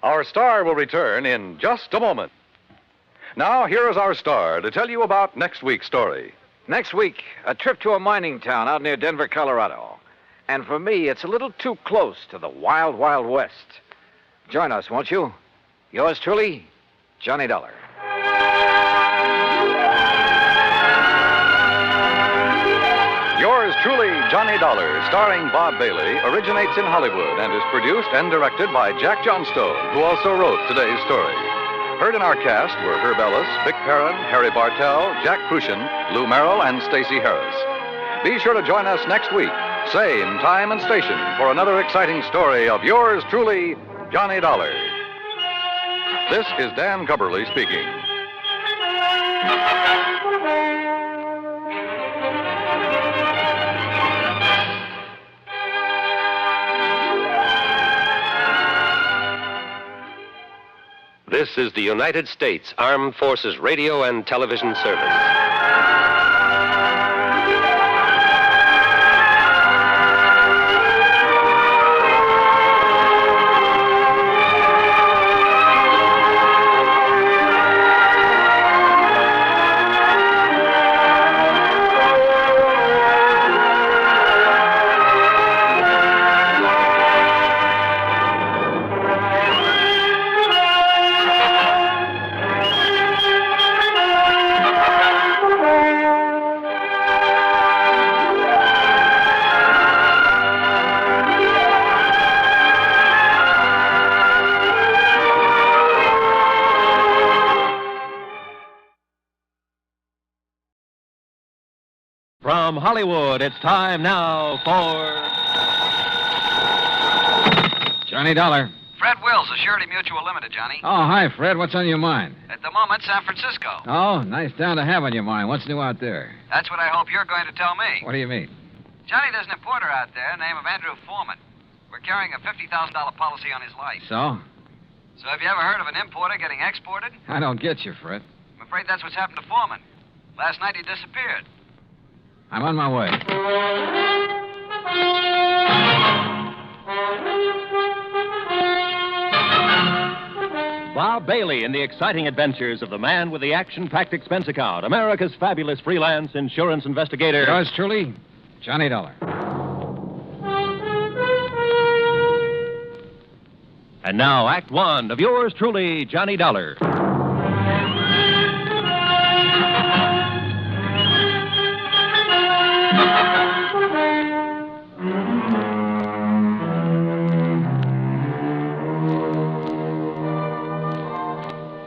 Speaker 1: Our star will return in just a moment. Now, here is our star to tell you about next week's story.
Speaker 2: Next week, a trip to a mining town out near Denver, Colorado. And for me, it's a little too close to the wild, wild west. Join us, won't you? Yours truly, Johnny Dollar.
Speaker 1: Yours truly, Johnny Dollar, starring Bob Bailey, originates in Hollywood and is produced and directed by Jack Johnstone, who also wrote today's story. Heard in our cast were Herb Ellis, Vic Perrin, Harry Bartell, Jack Crucian, Lou Merrill, and Stacey Harris. Be sure to join us next week, same time and station, for another exciting story of yours truly, Johnny Dollar. This is Dan Cubberly speaking.
Speaker 16: This is the United States Armed Forces Radio and Television Service.
Speaker 4: From Hollywood, it's time now for...
Speaker 2: Johnny Dollar.
Speaker 19: Fred Wills, Surety Mutual Limited, Johnny.
Speaker 2: Oh, hi, Fred. What's on your mind?
Speaker 19: At the moment, San Francisco.
Speaker 2: Oh, nice town to have on your mind. What's new out there?
Speaker 19: That's what I hope you're going to tell me.
Speaker 2: What do you mean?
Speaker 19: Johnny, there's an importer out there named Andrew Foreman. We're carrying a $50,000 policy on his life.
Speaker 2: So?
Speaker 19: So have you ever heard of an importer getting exported?
Speaker 2: I don't get you, Fred.
Speaker 19: I'm afraid that's what's happened to Foreman. Last night he disappeared.
Speaker 2: I'm on my way.
Speaker 4: Bob Bailey in the exciting adventures of the man with the action-packed expense account, America's fabulous freelance insurance investigator.
Speaker 2: Yours truly, Johnny Dollar.
Speaker 4: And now, Act One of yours truly, Johnny Dollar.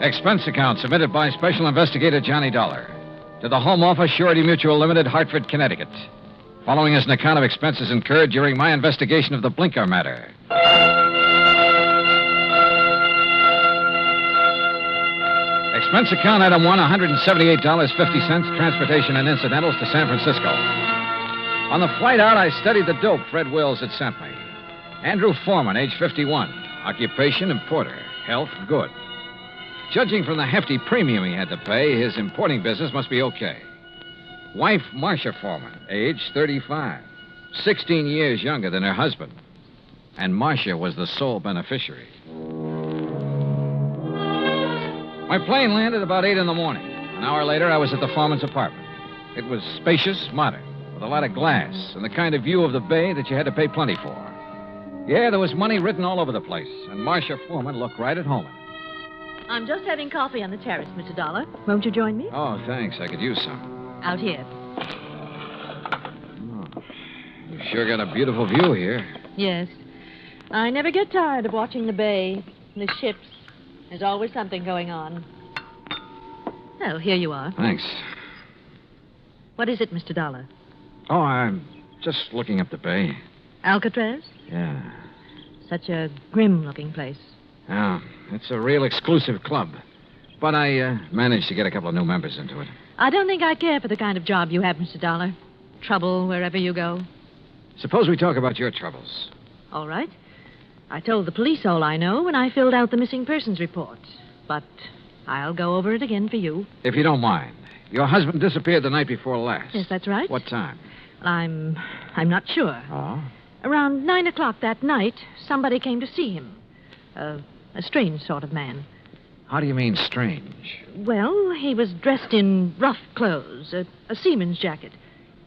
Speaker 2: Expense account submitted by Special Investigator Johnny Dollar to the Home Office, Surety Mutual Limited, Hartford, Connecticut. Following is an account of expenses incurred during my investigation of the Blinker matter. Expense account item 1, $178.50, transportation and incidentals to San Francisco. On the flight out, I studied the dope Fred Wills had sent me. Andrew Foreman, age 51. Occupation, importer. Health, good. Judging from the hefty premium he had to pay, his importing business must be okay. Wife, Marcia Foreman, age 35. 16 years younger than her husband. And Marcia was the sole beneficiary. My plane landed about 8 in the morning. An hour later, I was at the Foreman's apartment. It was spacious, modern, with a lot of glass and the kind of view of the bay that you had to pay plenty for. Yeah, there was money written all over the place, and Marcia Foreman looked right at home.
Speaker 3: I'm just having coffee on the terrace, Mr. Dollar. Won't you join me?
Speaker 2: Oh, thanks. I could use some.
Speaker 3: Out here.
Speaker 2: Oh, you sure got a beautiful view here.
Speaker 3: Yes. I never get tired of watching the bay, the ships. There's always something going on. Oh, here you are.
Speaker 2: Thanks.
Speaker 3: What is it, Mr. Dollar?
Speaker 2: Oh, I'm just looking up the bay.
Speaker 3: Alcatraz?
Speaker 2: Yeah.
Speaker 3: Such a grim-looking place.
Speaker 2: Yeah, it's a real exclusive club. But I managed to get a couple of new members into it.
Speaker 3: I don't think I care for the kind of job you have, Mr. Dollar. Trouble wherever you go.
Speaker 2: Suppose we talk about your troubles.
Speaker 3: All right. I told the police all I know when I filled out the missing persons report. But I'll go over it again for you.
Speaker 2: If you don't mind. Your husband disappeared the night before last.
Speaker 3: Yes, that's right.
Speaker 2: What time?
Speaker 3: I'm not sure.
Speaker 2: Oh?
Speaker 3: Around 9 o'clock that night, somebody came to see him. A strange sort of man.
Speaker 2: How do you mean strange?
Speaker 3: Well, he was dressed in rough clothes, a seaman's jacket.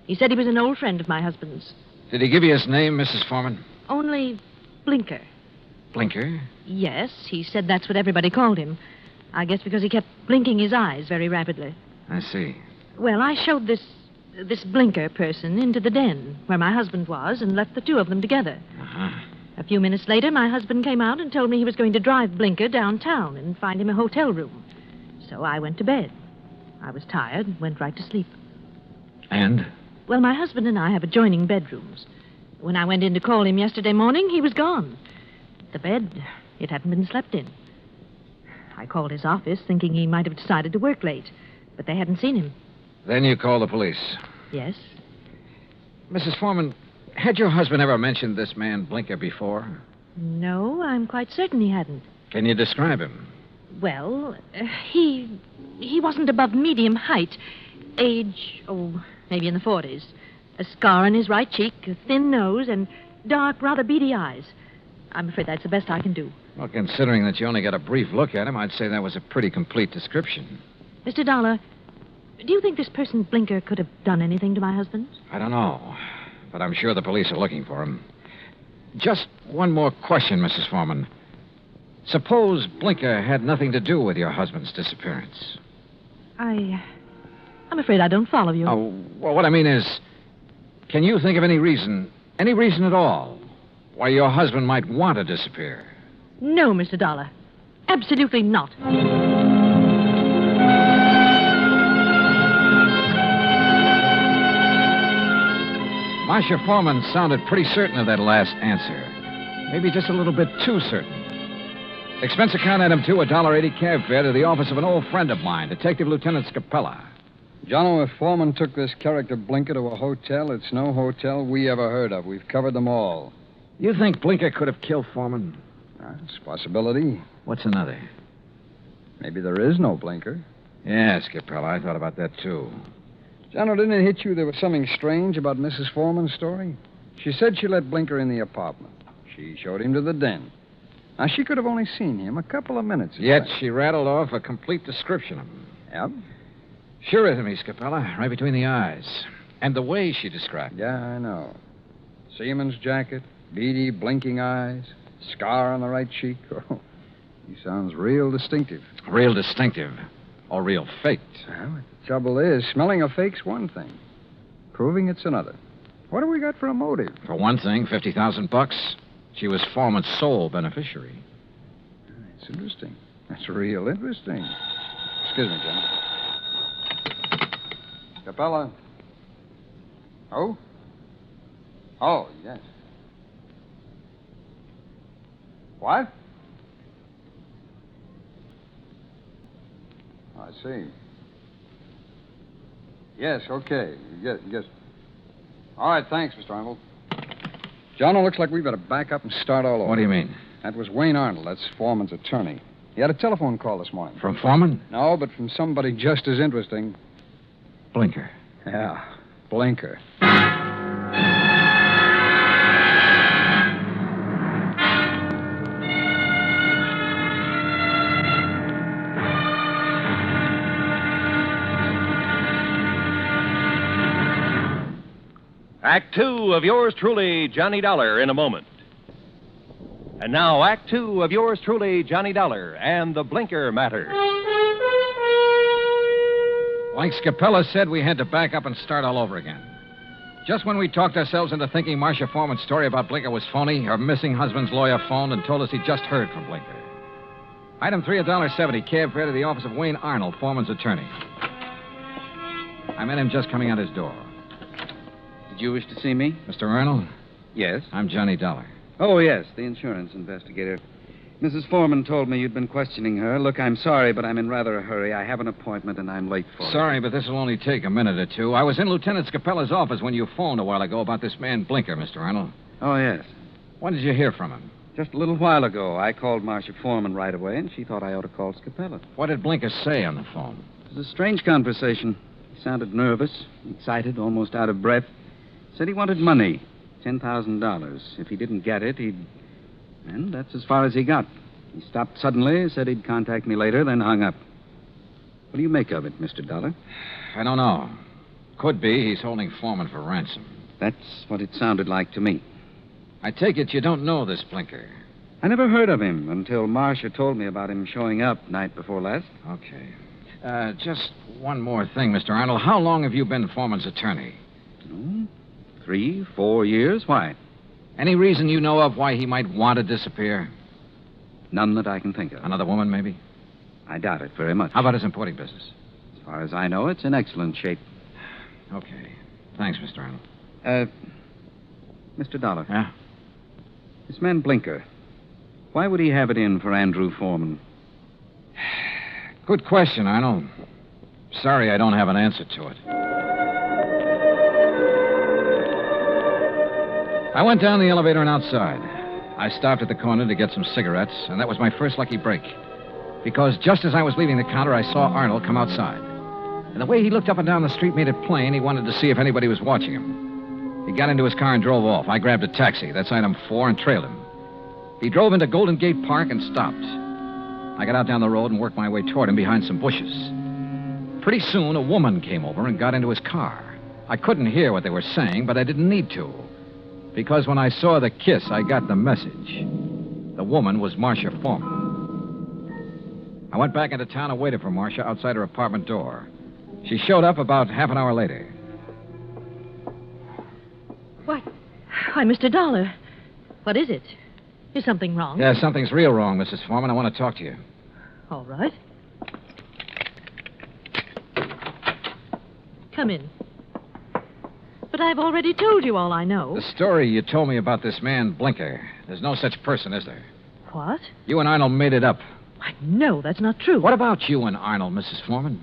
Speaker 3: He said he was an old friend of my husband's.
Speaker 2: Did he give you his name, Mrs. Foreman?
Speaker 3: Only Blinker.
Speaker 2: Blinker?
Speaker 3: Yes, he said that's what everybody called him. I guess because he kept blinking his eyes very rapidly.
Speaker 2: I see.
Speaker 3: Well, I showed this Blinker person into the den where my husband was and left the two of them together.
Speaker 2: Uh-huh.
Speaker 3: A few minutes later, my husband came out and told me he was going to drive Blinker downtown and find him a hotel room. So I went to bed. I was tired and went right to sleep.
Speaker 2: And?
Speaker 3: Well, my husband and I have adjoining bedrooms. When I went in to call him yesterday morning, he was gone. The bed, it hadn't been slept in. I called his office thinking he might have decided to work late, but they hadn't seen him.
Speaker 2: Then you called the police?
Speaker 3: Yes.
Speaker 2: Mrs. Foreman, had your husband ever mentioned this man Blinker before?
Speaker 3: No, I'm quite certain he hadn't.
Speaker 2: Can you describe him?
Speaker 3: Well, he wasn't above medium height. Age, maybe in the 40s. A scar on his right cheek, a thin nose, and dark, rather beady eyes. I'm afraid that's the best I can do.
Speaker 2: Well, considering that you only got a brief look at him, I'd say that was a pretty complete description.
Speaker 3: Mr. Dollar, do you think this person Blinker could have done anything to my husband?
Speaker 2: I don't know, but I'm sure the police are looking for him. Just one more question, Mrs. Foreman. Suppose Blinker had nothing to do with your husband's disappearance.
Speaker 3: I'm afraid I don't follow you.
Speaker 2: Oh, well, what I mean is, can you think of any reason at all, why your husband might want to disappear?
Speaker 3: No, Mr. Dollar. Absolutely not.
Speaker 2: Marcia Foreman sounded pretty certain of that last answer. Maybe just a little bit too certain. Expense account item 2, $1.80 cab fare to the office of an old friend of mine, Detective Lieutenant Scapella.
Speaker 5: Jono, if Foreman took this character Blinker to a hotel, it's no hotel we ever heard of. We've covered them all.
Speaker 2: You think Blinker could have killed Foreman?
Speaker 5: It's a possibility.
Speaker 2: What's another?
Speaker 5: Maybe there is no Blinker.
Speaker 2: Yeah, Scapella, I thought about that, too.
Speaker 5: Jono, didn't it hit you there was something strange about Mrs. Foreman's story? She said she let Blinker in the apartment. She showed him to the den. Now, she could have only seen him a couple of minutes.
Speaker 2: Yet she rattled off a complete description of him.
Speaker 5: Yep.
Speaker 2: Sure is to me, Scapella, right between the eyes. And the way she described it.
Speaker 5: Yeah, I know. Seaman's jacket, beady, blinking eyes, scar on the right cheek. Oh, he sounds real distinctive.
Speaker 2: Real distinctive. Or real faked.
Speaker 5: Well, the trouble is, smelling a fake's one thing. Proving it's another. What do we got for a motive?
Speaker 2: For one thing, $50,000. She was Foreman's sole beneficiary.
Speaker 5: It's interesting. That's real interesting. Excuse me, Jim. Capella. Oh? Oh, yes. What? I see. Yes, okay. Yes. All right, thanks, Mr. Arnold. John, it looks like we better back up and start all over.
Speaker 2: What do you mean?
Speaker 5: That was Wayne Arnold. That's Foreman's attorney. He had a telephone call this morning.
Speaker 2: From Foreman?
Speaker 5: No, but from somebody just as interesting.
Speaker 2: Blinker.
Speaker 5: Yeah, Blinker.
Speaker 4: Act 2 of yours truly, Johnny Dollar, in a moment. And now, Act 2 of yours truly, Johnny Dollar, and the Blinker matter.
Speaker 2: Like Scapella said, we had to back up and start all over again. Just when we talked ourselves into thinking Marcia Foreman's story about Blinker was phony, her missing husband's lawyer phoned and told us he'd just heard from Blinker. Item 3, $1.70, cab fare to the office of Wayne Arnold, Foreman's attorney. I met him just coming out his door.
Speaker 19: Did you wish to see me?
Speaker 2: Mr. Arnold?
Speaker 19: Yes.
Speaker 2: I'm Johnny Dollar.
Speaker 19: Oh, yes, the insurance investigator. Mrs. Foreman told me you'd been questioning her. Look, I'm sorry, but I'm in rather a hurry. I have an appointment, and I'm late for it.
Speaker 2: Sorry, but this will only take a minute or two. I was in Lieutenant Scapella's office when you phoned a while ago about this man Blinker, Mr. Arnold.
Speaker 19: Oh, yes.
Speaker 2: When did you hear from him?
Speaker 19: Just a little while ago. I called Marcia Foreman right away, and she thought I ought to call Scapella.
Speaker 2: What did Blinker say on the phone?
Speaker 19: It was a strange conversation. He sounded nervous, excited, almost out of breath. Said he wanted money, $10,000. If he didn't get it, he'd... And that's as far as he got. He stopped suddenly, said he'd contact me later, then hung up. What do you make of it, Mr. Dollar?
Speaker 2: I don't know. Could be he's holding Foreman for ransom.
Speaker 19: That's what it sounded like to me.
Speaker 2: I take it you don't know this Blinker.
Speaker 19: I never heard of him until Marcia told me about him showing up night before last.
Speaker 2: Okay. Just one more thing, Mr. Arnold. How long have you been Foreman's attorney?
Speaker 19: 3, 4 years. Why?
Speaker 2: Any reason you know of why he might want to disappear?
Speaker 19: None that I can think of.
Speaker 2: Another woman, maybe?
Speaker 19: I doubt it very much.
Speaker 2: How about his importing business?
Speaker 19: As far as I know, it's in excellent shape.
Speaker 2: Okay. Thanks, Mr. Arnold.
Speaker 19: Mr. Dollar.
Speaker 2: Yeah?
Speaker 19: This man Blinker, why would he have it in for Andrew Foreman?
Speaker 2: Good question, Arnold. Sorry I don't have an answer to it. I went down the elevator and outside. I stopped at the corner to get some cigarettes, and that was my first lucky break. Because just as I was leaving the counter, I saw Arnold come outside. And the way he looked up and down the street made it plain he wanted to see if anybody was watching him. He got into his car and drove off. I grabbed a taxi, that's item 4, and trailed him. He drove into Golden Gate Park and stopped. I got out down the road and worked my way toward him behind some bushes. Pretty soon, a woman came over and got into his car. I couldn't hear what they were saying, but I didn't need to. Because when I saw the kiss, I got the message. The woman was Marcia Foreman. I went back into town and waited for Marcia outside her apartment door. She showed up about half an hour later.
Speaker 3: What? Why, Mr. Dollar. What is it? Is something wrong?
Speaker 2: Yeah, something's real wrong, Mrs. Foreman. I want to talk to you.
Speaker 3: All right. Come in. But I've already told you all I know.
Speaker 2: The story you told me about this man, Blinker, there's no such person, is there?
Speaker 3: What?
Speaker 2: You and Arnold made it up.
Speaker 3: No, that's not true.
Speaker 2: What about you and Arnold, Mrs. Foreman?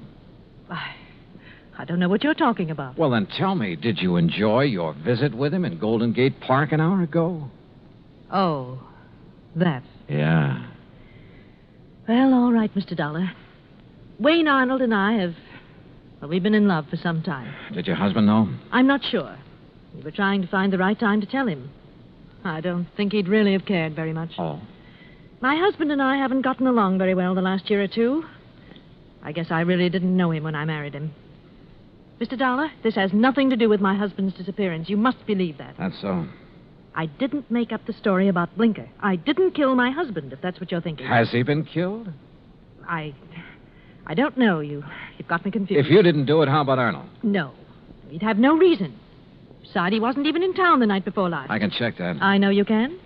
Speaker 3: I don't know what you're talking about.
Speaker 2: Well, then tell me, did you enjoy your visit with him in Golden Gate Park an hour ago?
Speaker 3: Oh, that.
Speaker 2: Yeah.
Speaker 3: Well, all right, Mr. Dollar. Wayne Arnold and I have... Well, we've been in love for some time.
Speaker 2: Did your husband know?
Speaker 3: I'm not sure. We were trying to find the right time to tell him. I don't think he'd really have cared very much.
Speaker 2: Oh.
Speaker 3: My husband and I haven't gotten along very well the last year or two. I guess I really didn't know him when I married him. Mr. Dollar, this has nothing to do with my husband's disappearance. You must believe that.
Speaker 2: That's so.
Speaker 3: I didn't make up the story about Blinker. I didn't kill my husband, if that's what you're thinking.
Speaker 2: Has he been killed?
Speaker 3: I don't know. You've got me confused.
Speaker 2: If you didn't do it, how about Arnold?
Speaker 3: No. He'd have no reason. Besides, he wasn't even in town the night before last.
Speaker 2: I can check that.
Speaker 3: I know you can.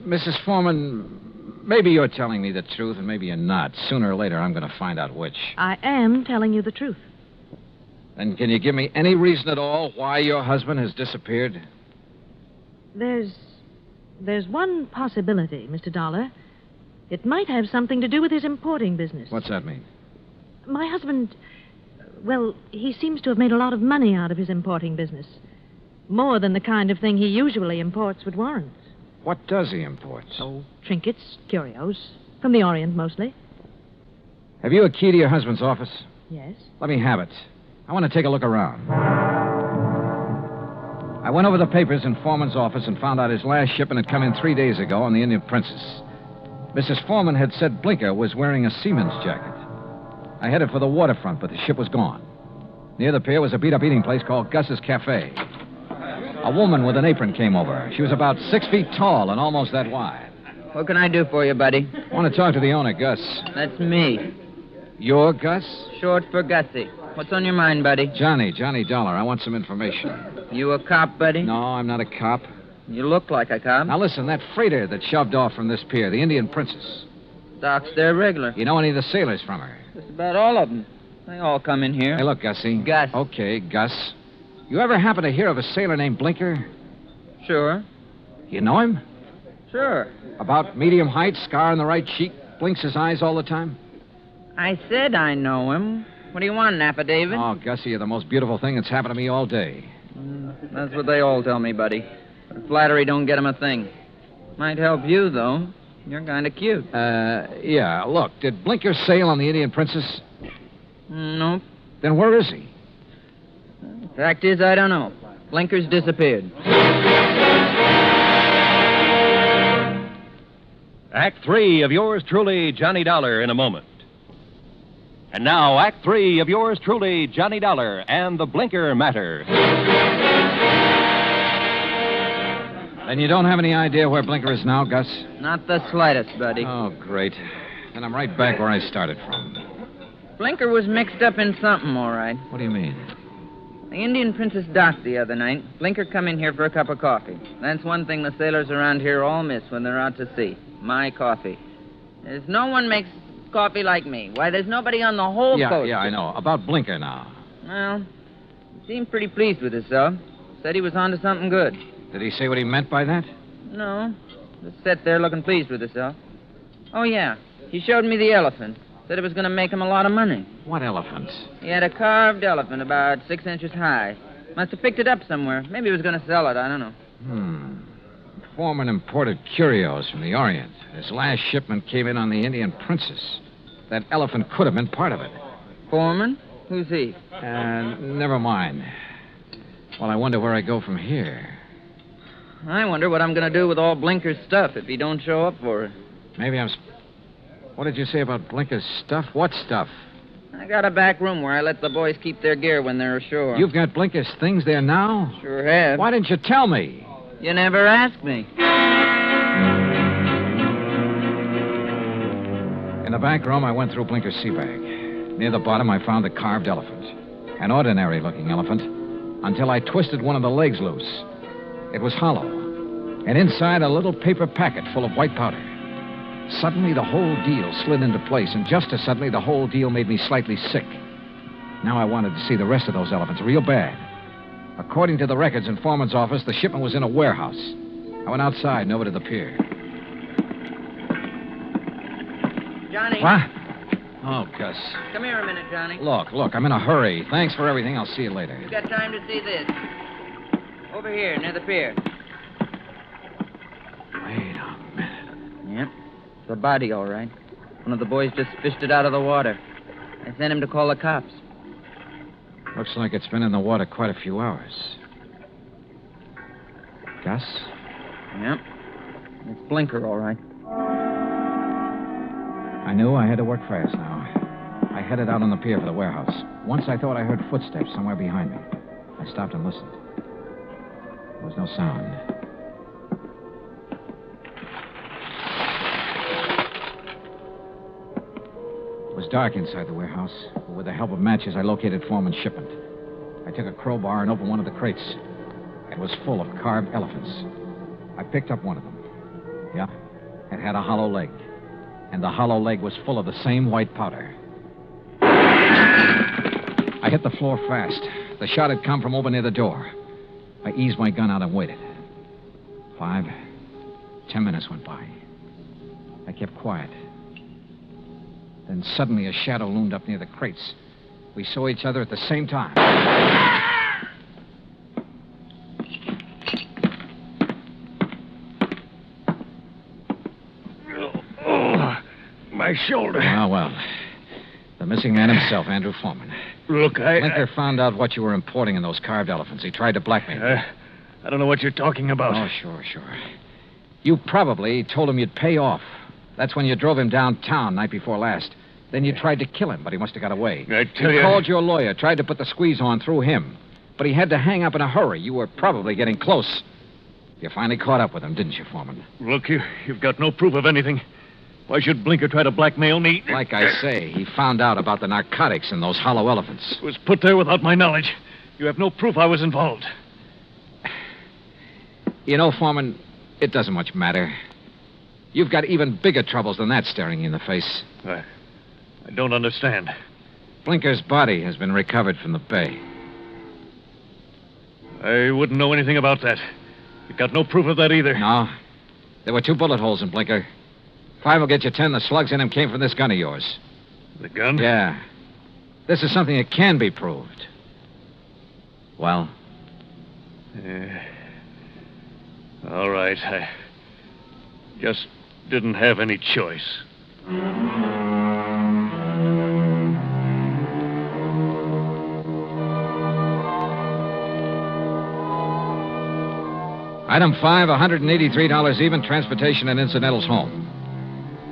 Speaker 2: Mrs. Foreman, maybe you're telling me the truth and maybe you're not. Sooner or later, I'm going to find out which.
Speaker 3: I am telling you the truth.
Speaker 2: Then can you give me any reason at all why your husband has disappeared?
Speaker 3: There's one possibility, Mr. Dollar. It might have something to do with his importing business.
Speaker 2: What's that mean?
Speaker 3: My husband, well, he seems to have made a lot of money out of his importing business. More than the kind of thing he usually imports would warrant.
Speaker 2: What does he import?
Speaker 3: Oh, trinkets, curios. From the Orient, mostly.
Speaker 2: Have you a key to your husband's office?
Speaker 3: Yes.
Speaker 2: Let me have it. I want to take a look around. I went over the papers in Foreman's office and found out his last shipment had come in 3 days ago on the Indian Princess. Mrs. Foreman had said Blinker was wearing a seaman's jacket. I headed for the waterfront, but the ship was gone. Near the pier was a beat-up eating place called Gus's Cafe. A woman with an apron came over. She was about 6 feet tall and almost that wide.
Speaker 10: What can I do for you, buddy?
Speaker 2: I want to talk to the owner, Gus.
Speaker 10: That's me.
Speaker 2: You're Gus?
Speaker 10: Short for Gussie. What's on your mind, buddy?
Speaker 2: Johnny Dollar. I want some information.
Speaker 10: You a cop, buddy?
Speaker 2: No, I'm not a cop.
Speaker 10: You look like a cop.
Speaker 2: Now listen, that freighter that shoved off from this pier, the Indian Princess.
Speaker 10: Docks there regular.
Speaker 2: You know any of the sailors from her?
Speaker 10: Just about all of them. They all come in here.
Speaker 2: Hey, look, Gussie.
Speaker 10: Gus.
Speaker 2: Okay, Gus. You ever happen to hear of a sailor named Blinker?
Speaker 10: Sure.
Speaker 2: You know him?
Speaker 10: Sure.
Speaker 2: About medium height, scar on the right cheek, blinks his eyes all the time?
Speaker 10: I said I know him. What do you want, an affidavit?
Speaker 2: Oh, Gussie, you're the most beautiful thing that's happened to me all day.
Speaker 10: That's what they all tell me, buddy. But flattery don't get 'em a thing. Might help you, though. You're kind of cute.
Speaker 2: Yeah. Look, did Blinker sail on the Indian Princess?
Speaker 10: Nope.
Speaker 2: Then where is he?
Speaker 10: Fact is, I don't know. Blinker's disappeared.
Speaker 4: Act 3 of yours truly, Johnny Dollar, in a moment. And now, Act 3 of yours truly, Johnny Dollar and the Blinker Matter.
Speaker 2: And you don't have any idea where Blinker is now, Gus?
Speaker 10: Not the slightest, buddy.
Speaker 2: Oh, great. Then I'm right back where I started from.
Speaker 10: Blinker was mixed up in something, all right.
Speaker 2: What do you mean?
Speaker 10: The Indian Princess docked the other night. Blinker come in here for a cup of coffee. That's one thing the sailors around here all miss when they're out to sea. My coffee. There's no one makes coffee like me. Why, there's nobody on the whole coast.
Speaker 2: Yeah, I know. About Blinker now.
Speaker 10: Well, he seemed pretty pleased with himself. Said he was onto something good.
Speaker 2: Did he say what he meant by that?
Speaker 10: No. Just sat there looking pleased with himself. Oh, yeah. He showed me the elephant. Said it was going to make him a lot of money.
Speaker 2: What elephant?
Speaker 10: He had a carved elephant about 6 inches high. Must have picked it up somewhere. Maybe he was going to sell it. I don't know.
Speaker 2: Foreman imported curios from the Orient. His last shipment came in on the Indian Princess. That elephant could have been part of it.
Speaker 10: Foreman? Who's he?
Speaker 2: Never mind. Well, I wonder where I go from here.
Speaker 10: I wonder what I'm going to do with all Blinker's stuff if he don't show up for it.
Speaker 2: Maybe I'm... What did you say about Blinker's stuff? What stuff?
Speaker 10: I got a back room where I let the boys keep their gear when they're ashore.
Speaker 2: You've got Blinker's things there now?
Speaker 10: Sure have.
Speaker 2: Why didn't you tell me?
Speaker 10: You never asked me.
Speaker 2: In the back room, I went through Blinker's sea bag. Near the bottom, I found a carved elephant. An ordinary-looking elephant, until I twisted one of the legs loose. It was hollow, and inside a little paper packet full of white powder. Suddenly, the whole deal slid into place, and just as suddenly, the whole deal made me slightly sick. Now I wanted to see the rest of those elephants real bad. According to the records in Foreman's office, the shipment was in a warehouse. I went outside and over to the pier.
Speaker 10: Johnny.
Speaker 2: What? Oh, Gus.
Speaker 10: Come here a minute, Johnny.
Speaker 2: Look, I'm in a hurry. Thanks for everything. I'll see you later.
Speaker 10: You got time to see this? Over here, near the pier.
Speaker 2: Wait a minute.
Speaker 10: Yep. It's a body, all right. One of the boys just fished it out of the water. I sent him to call the cops.
Speaker 2: Looks like it's been in the water quite a few hours. Gus?
Speaker 10: Yep. It's Blinker, all right.
Speaker 2: I knew I had to work fast now. I headed out on the pier for the warehouse. Once I thought I heard footsteps somewhere behind me. I stopped and listened. There was no sound. It was dark inside the warehouse, but with the help of matches, I located Foreman's shipment. I took a crowbar and opened one of the crates. It was full of carved elephants. I picked up one of them. Yeah, it had a hollow leg. And the hollow leg was full of the same white powder. I hit the floor fast. The shot had come from over near the door. I eased my gun out and waited. 5, 10 minutes went by. I kept quiet. Then suddenly a shadow loomed up near the crates. We saw each other at the same time.
Speaker 7: My shoulder.
Speaker 2: Well. The missing man himself, Andrew Foreman.
Speaker 7: Look,
Speaker 2: Blinker found out what you were importing in those carved elephants. He tried to blackmail you.
Speaker 7: I don't know what you're talking about.
Speaker 2: Oh, sure. You probably told him you'd pay off. That's when you drove him downtown night before last. Then you tried to kill him, but he must have got away.
Speaker 7: I tell you...
Speaker 2: You called your lawyer, tried to put the squeeze on through him. But he had to hang up in a hurry. You were probably getting close. You finally caught up with him, didn't you, Foreman?
Speaker 7: Look, you've got no proof of anything. Why should Blinker try to blackmail me?
Speaker 2: Like I say, he found out about the narcotics in those hollow elephants.
Speaker 7: It was put there without my knowledge. You have no proof I was involved.
Speaker 2: You know, Foreman, it doesn't much matter. You've got even bigger troubles than that staring you in the face.
Speaker 7: I don't understand.
Speaker 2: Blinker's body has been recovered from the bay.
Speaker 7: I wouldn't know anything about that. You've got no proof of that either.
Speaker 2: No. There were 2 bullet holes in Blinker. 5 will get you 10. The slugs in him came from this gun of yours.
Speaker 7: The gun?
Speaker 2: Yeah. This is something that can be proved. Well?
Speaker 7: All right. I just didn't have any choice.
Speaker 2: Item 5, $183 even, transportation and incidentals home.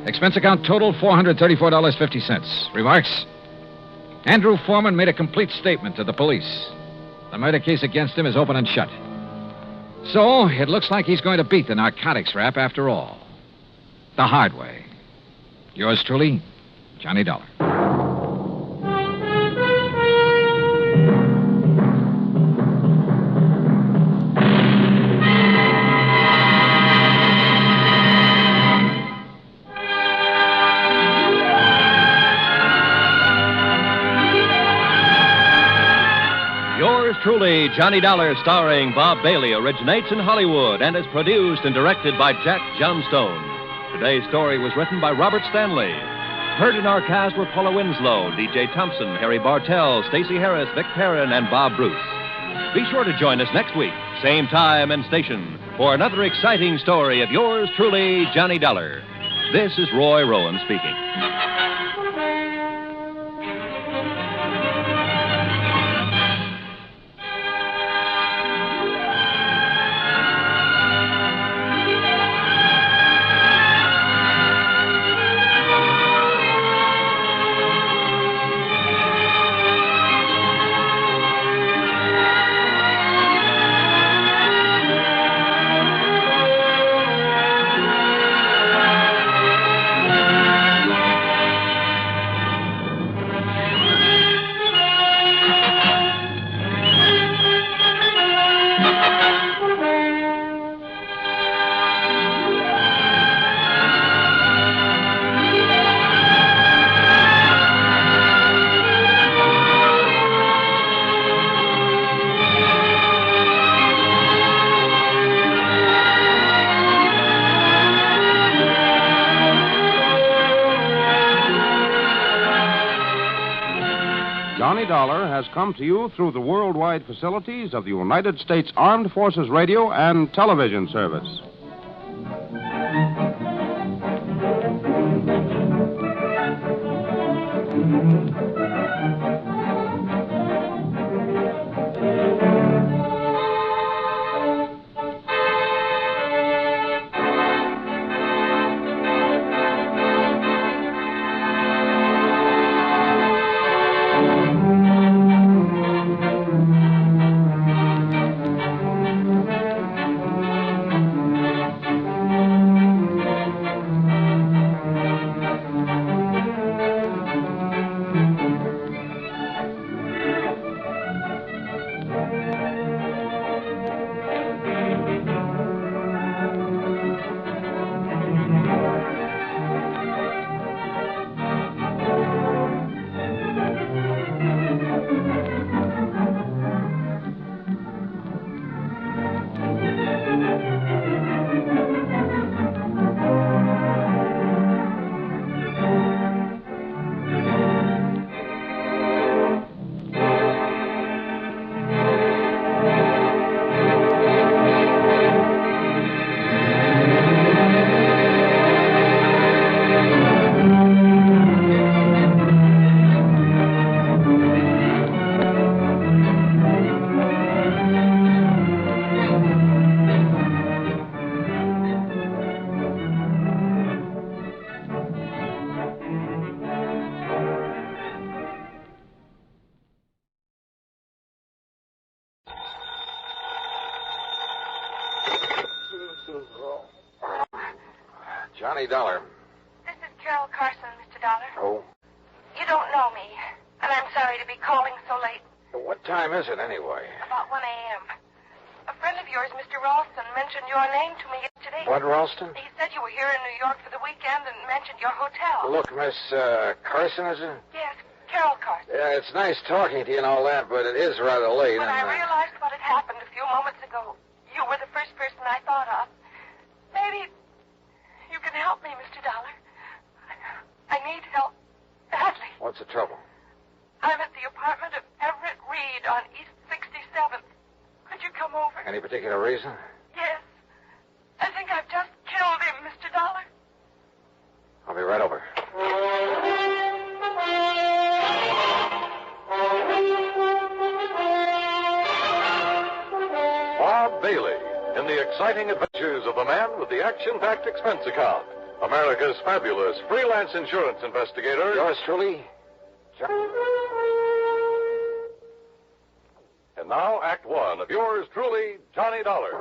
Speaker 2: Expense account total, $434.50. Remarks? Andrew Foreman made a complete statement to the police. The murder case against him is open and shut. So, it looks like he's going to beat the narcotics rap after all. The hard way. Yours truly, Johnny Dollar.
Speaker 4: Truly, Johnny Dollar, starring Bob Bailey, originates in Hollywood and is produced and directed by Jack Johnstone. Today's story was written by Robert Stanley. Heard in our cast were Paula Winslow, D.J. Thompson, Harry Bartell, Stacey Harris, Vic Perrin, and Bob Bruce. Be sure to join us next week, same time and station, for another exciting story of yours truly, Johnny Dollar. This is Roy Rowan speaking.
Speaker 11: Johnny Dollar has come to you through the worldwide facilities of the United States Armed Forces Radio and Television Service.
Speaker 13: Johnny Dollar.
Speaker 22: This is Carol Carson, Mr. Dollar.
Speaker 13: Oh?
Speaker 22: You don't know me, and I'm sorry to be calling so late.
Speaker 13: What time is it, anyway?
Speaker 22: About 1 a.m. A friend of yours, Mr. Ralston, mentioned your name to me yesterday.
Speaker 13: What, Ralston?
Speaker 22: He said you were here in New York for the weekend and mentioned your hotel.
Speaker 13: Look, Miss Carson, is it?
Speaker 22: Yes, Carol Carson.
Speaker 13: Yeah, it's nice talking to you and all that, but it is rather late.
Speaker 22: When I realized what had happened a few moments ago, you were the first person I thought of. Maybe you can help me, Mr. Dollar. I need help badly.
Speaker 13: What's the trouble?
Speaker 22: I'm at the apartment of Everett Reed on East 67th. Could you come over?
Speaker 13: Any particular reason?
Speaker 22: Yes. I think I've just killed him, Mr. Dollar.
Speaker 13: I'll be right over.
Speaker 1: Bob Bailey in the exciting adventures of the man with the action-packed expense account. America's fabulous freelance insurance investigator.
Speaker 13: Yours truly,
Speaker 1: And now, Act One of yours truly, Johnny Dollar.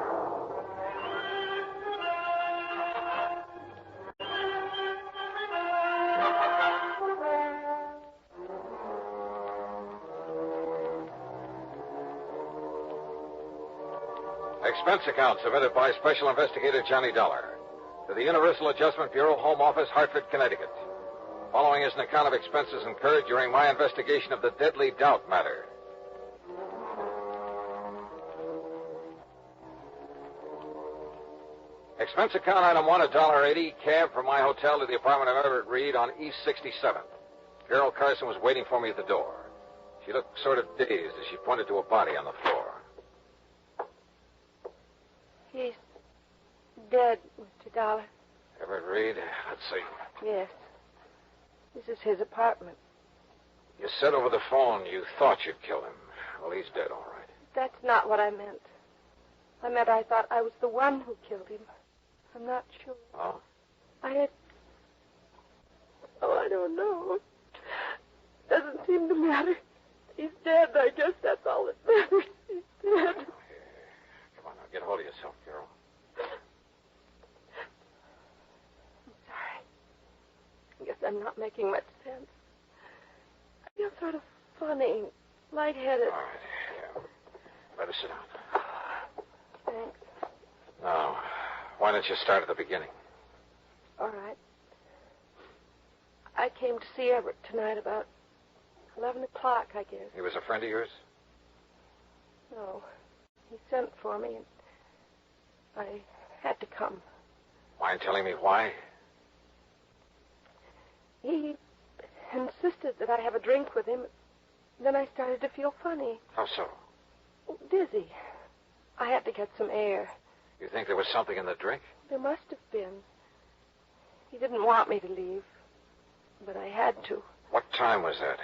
Speaker 13: Expense account submitted by Special Investigator Johnny Dollar to the Universal Adjustment Bureau, Home Office, Hartford, Connecticut. Following is an account of expenses incurred during my investigation of the Deadly Doubt matter. Expense account item one, $1.80, cab from my hotel to the apartment of Everett Reed on East 67th. Carol Carson was waiting for me at the door. She looked sort of dazed as she pointed to a body on the floor.
Speaker 22: He's dead, Mr. Dollar.
Speaker 13: Everett Reed, let's see.
Speaker 22: Yes. This is his apartment.
Speaker 13: You said over the phone you thought you'd kill him. Well, he's dead, all right.
Speaker 22: That's not what I meant. I meant I thought I was the one who killed him. I'm not sure.
Speaker 13: Oh?
Speaker 22: I don't know. Doesn't seem to matter. He's dead. I guess that's all that matters. He's dead.
Speaker 13: Come on, now, get hold of yourself, Carol.
Speaker 22: I'm sorry. I guess I'm not making much sense. I feel sort of funny, lightheaded.
Speaker 13: All right, yeah. Better sit down.
Speaker 22: Thanks.
Speaker 13: Now, why don't you start at the beginning?
Speaker 22: All right. I came to see Everett tonight about 11 o'clock, I guess.
Speaker 13: He was a friend of yours?
Speaker 22: No. He sent for me, and I had to come.
Speaker 13: Mind telling me why?
Speaker 22: He insisted that I have a drink with him Then I started to feel funny.
Speaker 2: How so?
Speaker 22: Dizzy. I had to get some air.
Speaker 2: You think there was something in the drink?
Speaker 22: There must have been. He didn't want me to leave, but I had to.
Speaker 2: What time was that?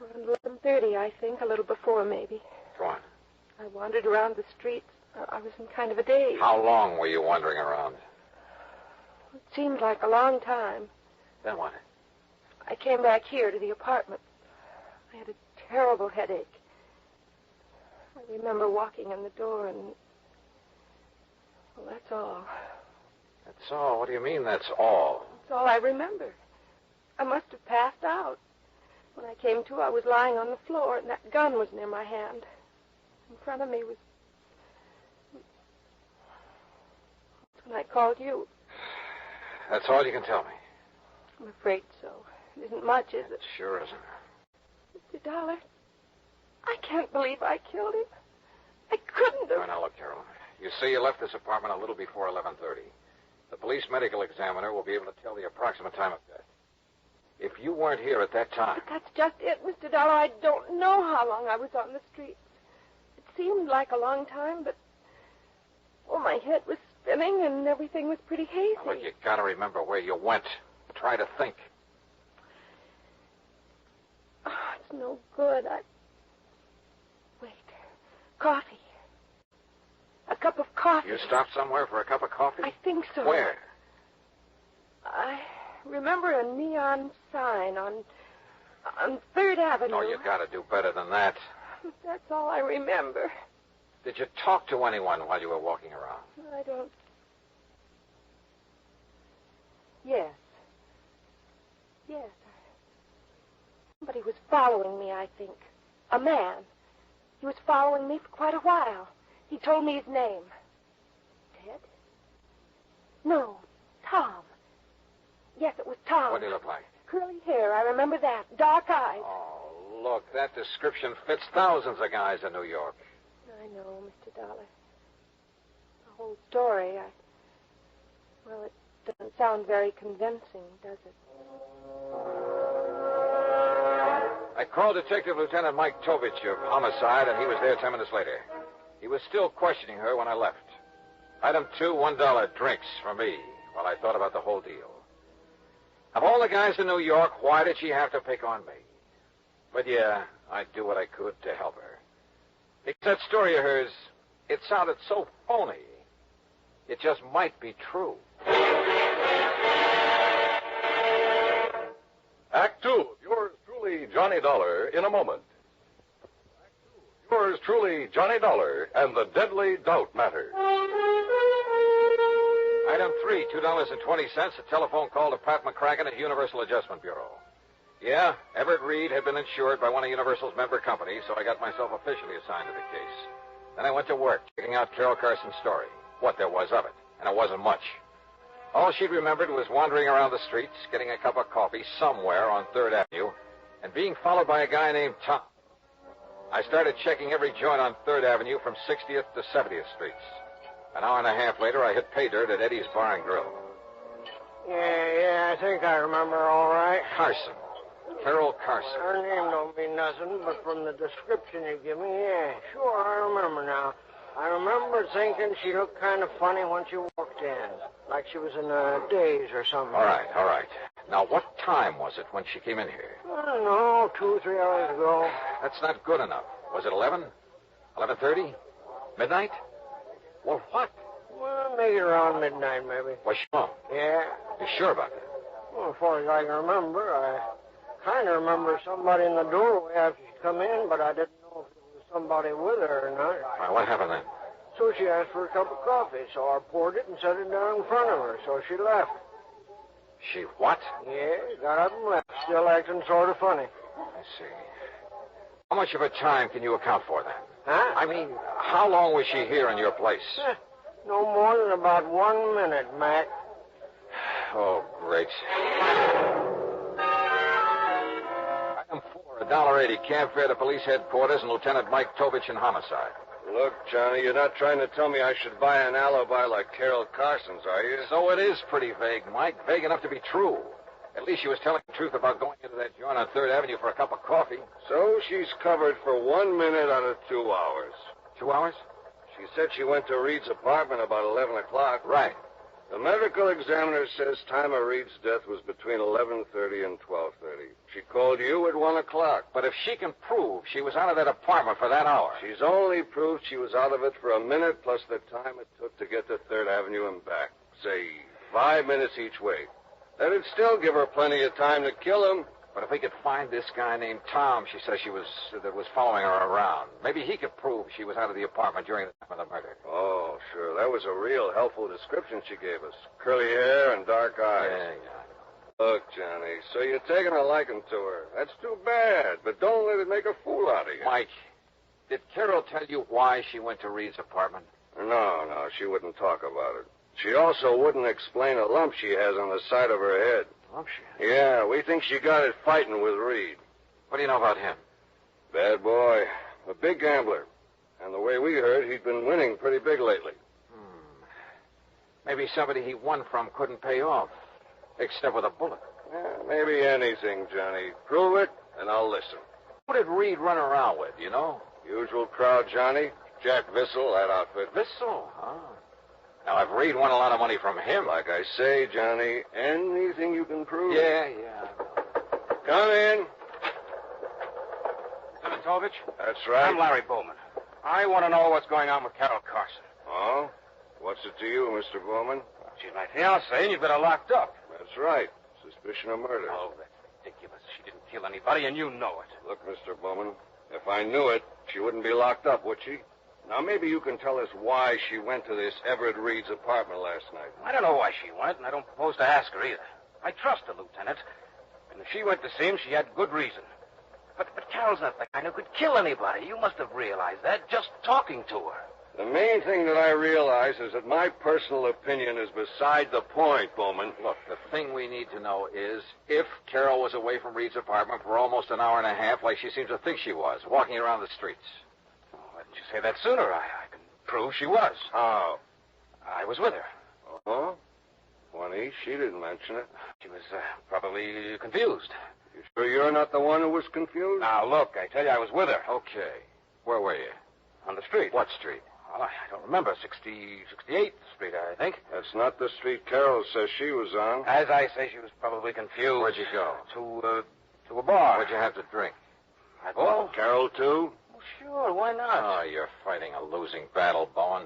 Speaker 22: Around 11:30, I think, a little before, maybe.
Speaker 2: Go on.
Speaker 22: I wandered around the streets. I was in kind of a daze.
Speaker 2: How long were you wandering around?
Speaker 22: It seemed like a long time.
Speaker 2: Then what?
Speaker 22: I came back here to the apartment. I had a terrible headache. I remember walking in the door and... Well, that's all.
Speaker 2: That's all? What do you mean, that's all?
Speaker 22: That's all I remember. I must have passed out. When I came to, I was lying on the floor, and that gun was near my hand. In front of me was... That's when I called you.
Speaker 2: That's all you can tell me?
Speaker 22: I'm afraid so. It isn't much, is it?
Speaker 2: Sure isn't.
Speaker 22: Mr. Dollar, I can't believe I killed him. I couldn't have.
Speaker 2: Now, look, Carol. You see, you left this apartment a little before 11:30. The police medical examiner will be able to tell the approximate time of death. If you weren't here at that time...
Speaker 22: But that's just it, Mr. Dollar. I don't know how long I was on the streets. It seemed like a long time, but... Well, my head was spinning and everything was pretty hazy.
Speaker 2: Now, look, you gotta remember where you went. Try to think.
Speaker 22: Oh, it's no good. Wait. Coffee. A cup of coffee.
Speaker 2: You stopped somewhere for a cup of coffee?
Speaker 22: I think so.
Speaker 2: Where?
Speaker 22: I remember a neon sign on 3rd Avenue.
Speaker 2: Oh, you gotta do better than that.
Speaker 22: That's all I remember.
Speaker 2: Did you talk to anyone while you were walking around?
Speaker 22: I don't... Yes. Yes. Somebody was following me, I think. A man. He was following me for quite a while. He told me his name. Ted? No, Tom. Yes, it was Tom.
Speaker 2: What did he look like?
Speaker 22: Curly hair, I remember that. Dark eyes.
Speaker 2: Oh, look, that description fits thousands of guys in New York.
Speaker 22: I know, Mr. Dollar. The whole story, well, it doesn't sound very convincing, does it?
Speaker 2: I called Detective Lieutenant Mike Tovich of Homicide, and he was there 10 minutes later. He was still questioning her when I left. Item 2, $1 drinks for me while I thought about the whole deal. Of all the guys in New York, why did she have to pick on me? But yeah, I'd do what I could to help her. Because that story of hers, it sounded so phony. It just might be true.
Speaker 1: Act 2 of yours truly, Johnny Dollar, in a moment. Act 2 of yours truly, Johnny Dollar, and the Deadly Doubt Matter.
Speaker 2: Item 3, $2.20, a telephone call to Pat McCracken at Universal Adjustment Bureau. Yeah, Everett Reed had been insured by one of Universal's member companies, so I got myself officially assigned to the case. Then I went to work, checking out Carol Carson's story, what there was of it, and it wasn't much. All she'd remembered was wandering around the streets, getting a cup of coffee somewhere on 3rd Avenue, and being followed by a guy named Tom. I started checking every joint on 3rd Avenue from 60th to 70th Streets. An hour and a half later, I hit pay dirt at Eddie's Bar and Grill.
Speaker 8: Yeah, I think I remember all right.
Speaker 2: Carson. Carol Carson.
Speaker 8: Her name don't mean nothing, but from the description you give me, yeah, sure, I remember now. I remember thinking she looked kind of funny when she walked in, like she was in a daze or something.
Speaker 2: All right. Now, what time was it when she came in here?
Speaker 8: I don't know, 2 or 3 hours ago.
Speaker 2: That's not good enough. Was it 11? 11:30? Midnight? Well, what?
Speaker 8: Well, maybe around midnight, maybe.
Speaker 2: Was she home?
Speaker 8: Yeah.
Speaker 2: You sure about that?
Speaker 8: Well, as far as I can remember, I kind of remember somebody in the doorway after she come in, but I didn't know if it was somebody with her or not.
Speaker 2: All right, what happened then?
Speaker 8: So she asked for a cup of coffee, so I poured it and set it down in front of her, so she left.
Speaker 2: She what?
Speaker 8: Yeah, got up and left, still acting sort of funny.
Speaker 2: I see. How much of her time can you account for then?
Speaker 8: Huh?
Speaker 2: I mean, how long was she here in your place?
Speaker 8: No more than about 1 minute, Mac.
Speaker 2: Oh, great. Item 4, $1.80, cab fare to police headquarters and Lieutenant Mike Tovich in Homicide.
Speaker 6: Look, Johnny, you're not trying to tell me I should buy an alibi like Carol Carson's, are you?
Speaker 2: So it is pretty vague, Mike. Vague enough to be true. At least she was telling the truth about going into that joint on 3rd Avenue for a cup of coffee.
Speaker 6: So she's covered for 1 minute out of 2 hours.
Speaker 2: 2 hours?
Speaker 6: She said she went to Reed's apartment about 11 o'clock.
Speaker 2: Right.
Speaker 6: The medical examiner says time of Reed's death was between 11:30 and 12:30. She called you at 1 o'clock.
Speaker 2: But if she can prove she was out of that apartment for that hour.
Speaker 6: She's only proved she was out of it for a minute plus the time it took to get to 3rd Avenue and back. Say, 5 minutes each way. That'd still give her plenty of time to kill him.
Speaker 2: But if we could find this guy named Tom, she says that was following her around. Maybe he could prove she was out of the apartment during the time of the murder.
Speaker 6: Oh, sure. That was a real helpful description she gave us. Curly hair and dark eyes.
Speaker 2: Yeah.
Speaker 6: Look, Johnny, so you're taking a liking to her. That's too bad, but don't let it make a fool out of you.
Speaker 2: Mike, did Carol tell you why she went to Reed's apartment?
Speaker 6: No, she wouldn't talk about it. She also wouldn't explain a lump she has on the side of her head.
Speaker 2: Lump she?
Speaker 6: Yeah, we think she got it fighting with Reed.
Speaker 2: What do you know about him?
Speaker 6: Bad boy. A big gambler. And the way we heard, he'd been winning pretty big lately.
Speaker 2: Maybe somebody he won from couldn't pay off, except with a bullet.
Speaker 6: Yeah, maybe anything, Johnny. Prove it, and I'll listen.
Speaker 2: Who did Reed run around with, you know?
Speaker 6: Usual crowd, Johnny. Jack Vissel, that outfit.
Speaker 2: Vissel, huh? Now, if Reed won a lot of money from him...
Speaker 6: Like I say, Johnny, anything you can prove.
Speaker 2: Yeah.
Speaker 6: Come in.
Speaker 20: Demetovich?
Speaker 6: That's right.
Speaker 20: I'm Larry Bowman. I want to know what's going on with Carol Carson.
Speaker 6: Oh? What's it to you, Mr. Bowman?
Speaker 20: She's my fiancée, and you've got her locked up.
Speaker 6: That's right. Suspicion of murder.
Speaker 20: Oh, that's ridiculous. She didn't kill anybody, and you know it.
Speaker 6: Look, Mr. Bowman, if I knew it, she wouldn't be locked up, would she? Now, maybe you can tell us why she went to this Everett Reed's apartment last night.
Speaker 20: I don't know why she went, and I don't propose to ask her either. I trust the lieutenant. And if she went to see him, she had good reason. But Carol's not the kind who could kill anybody. You must have realized that just talking to her.
Speaker 6: The main thing that I realize is that my personal opinion is beside the point, Bowman.
Speaker 2: Look, the thing we need to know is if Carol was away from Reed's apartment for almost an hour and a half, like she seems to think she was, walking around the streets.
Speaker 20: Why didn't you say that sooner? I can prove she was.
Speaker 6: How?
Speaker 20: I was with her.
Speaker 6: Oh? Funny, she didn't mention it.
Speaker 20: She was probably confused.
Speaker 6: You sure you're not the one who was confused?
Speaker 20: Now, look, I tell you, I was with her.
Speaker 2: Okay. Where were you?
Speaker 20: On the street.
Speaker 2: What street?
Speaker 20: Well, I don't remember. 68th Street, I think.
Speaker 6: That's not the street Carol says she was on.
Speaker 20: As I say, she was probably confused.
Speaker 2: Where'd you go?
Speaker 20: To a bar.
Speaker 2: What'd you have to drink?
Speaker 6: Oh, Carol, too?
Speaker 20: Well, sure, why not?
Speaker 2: Oh, you're fighting a losing battle, Bowen.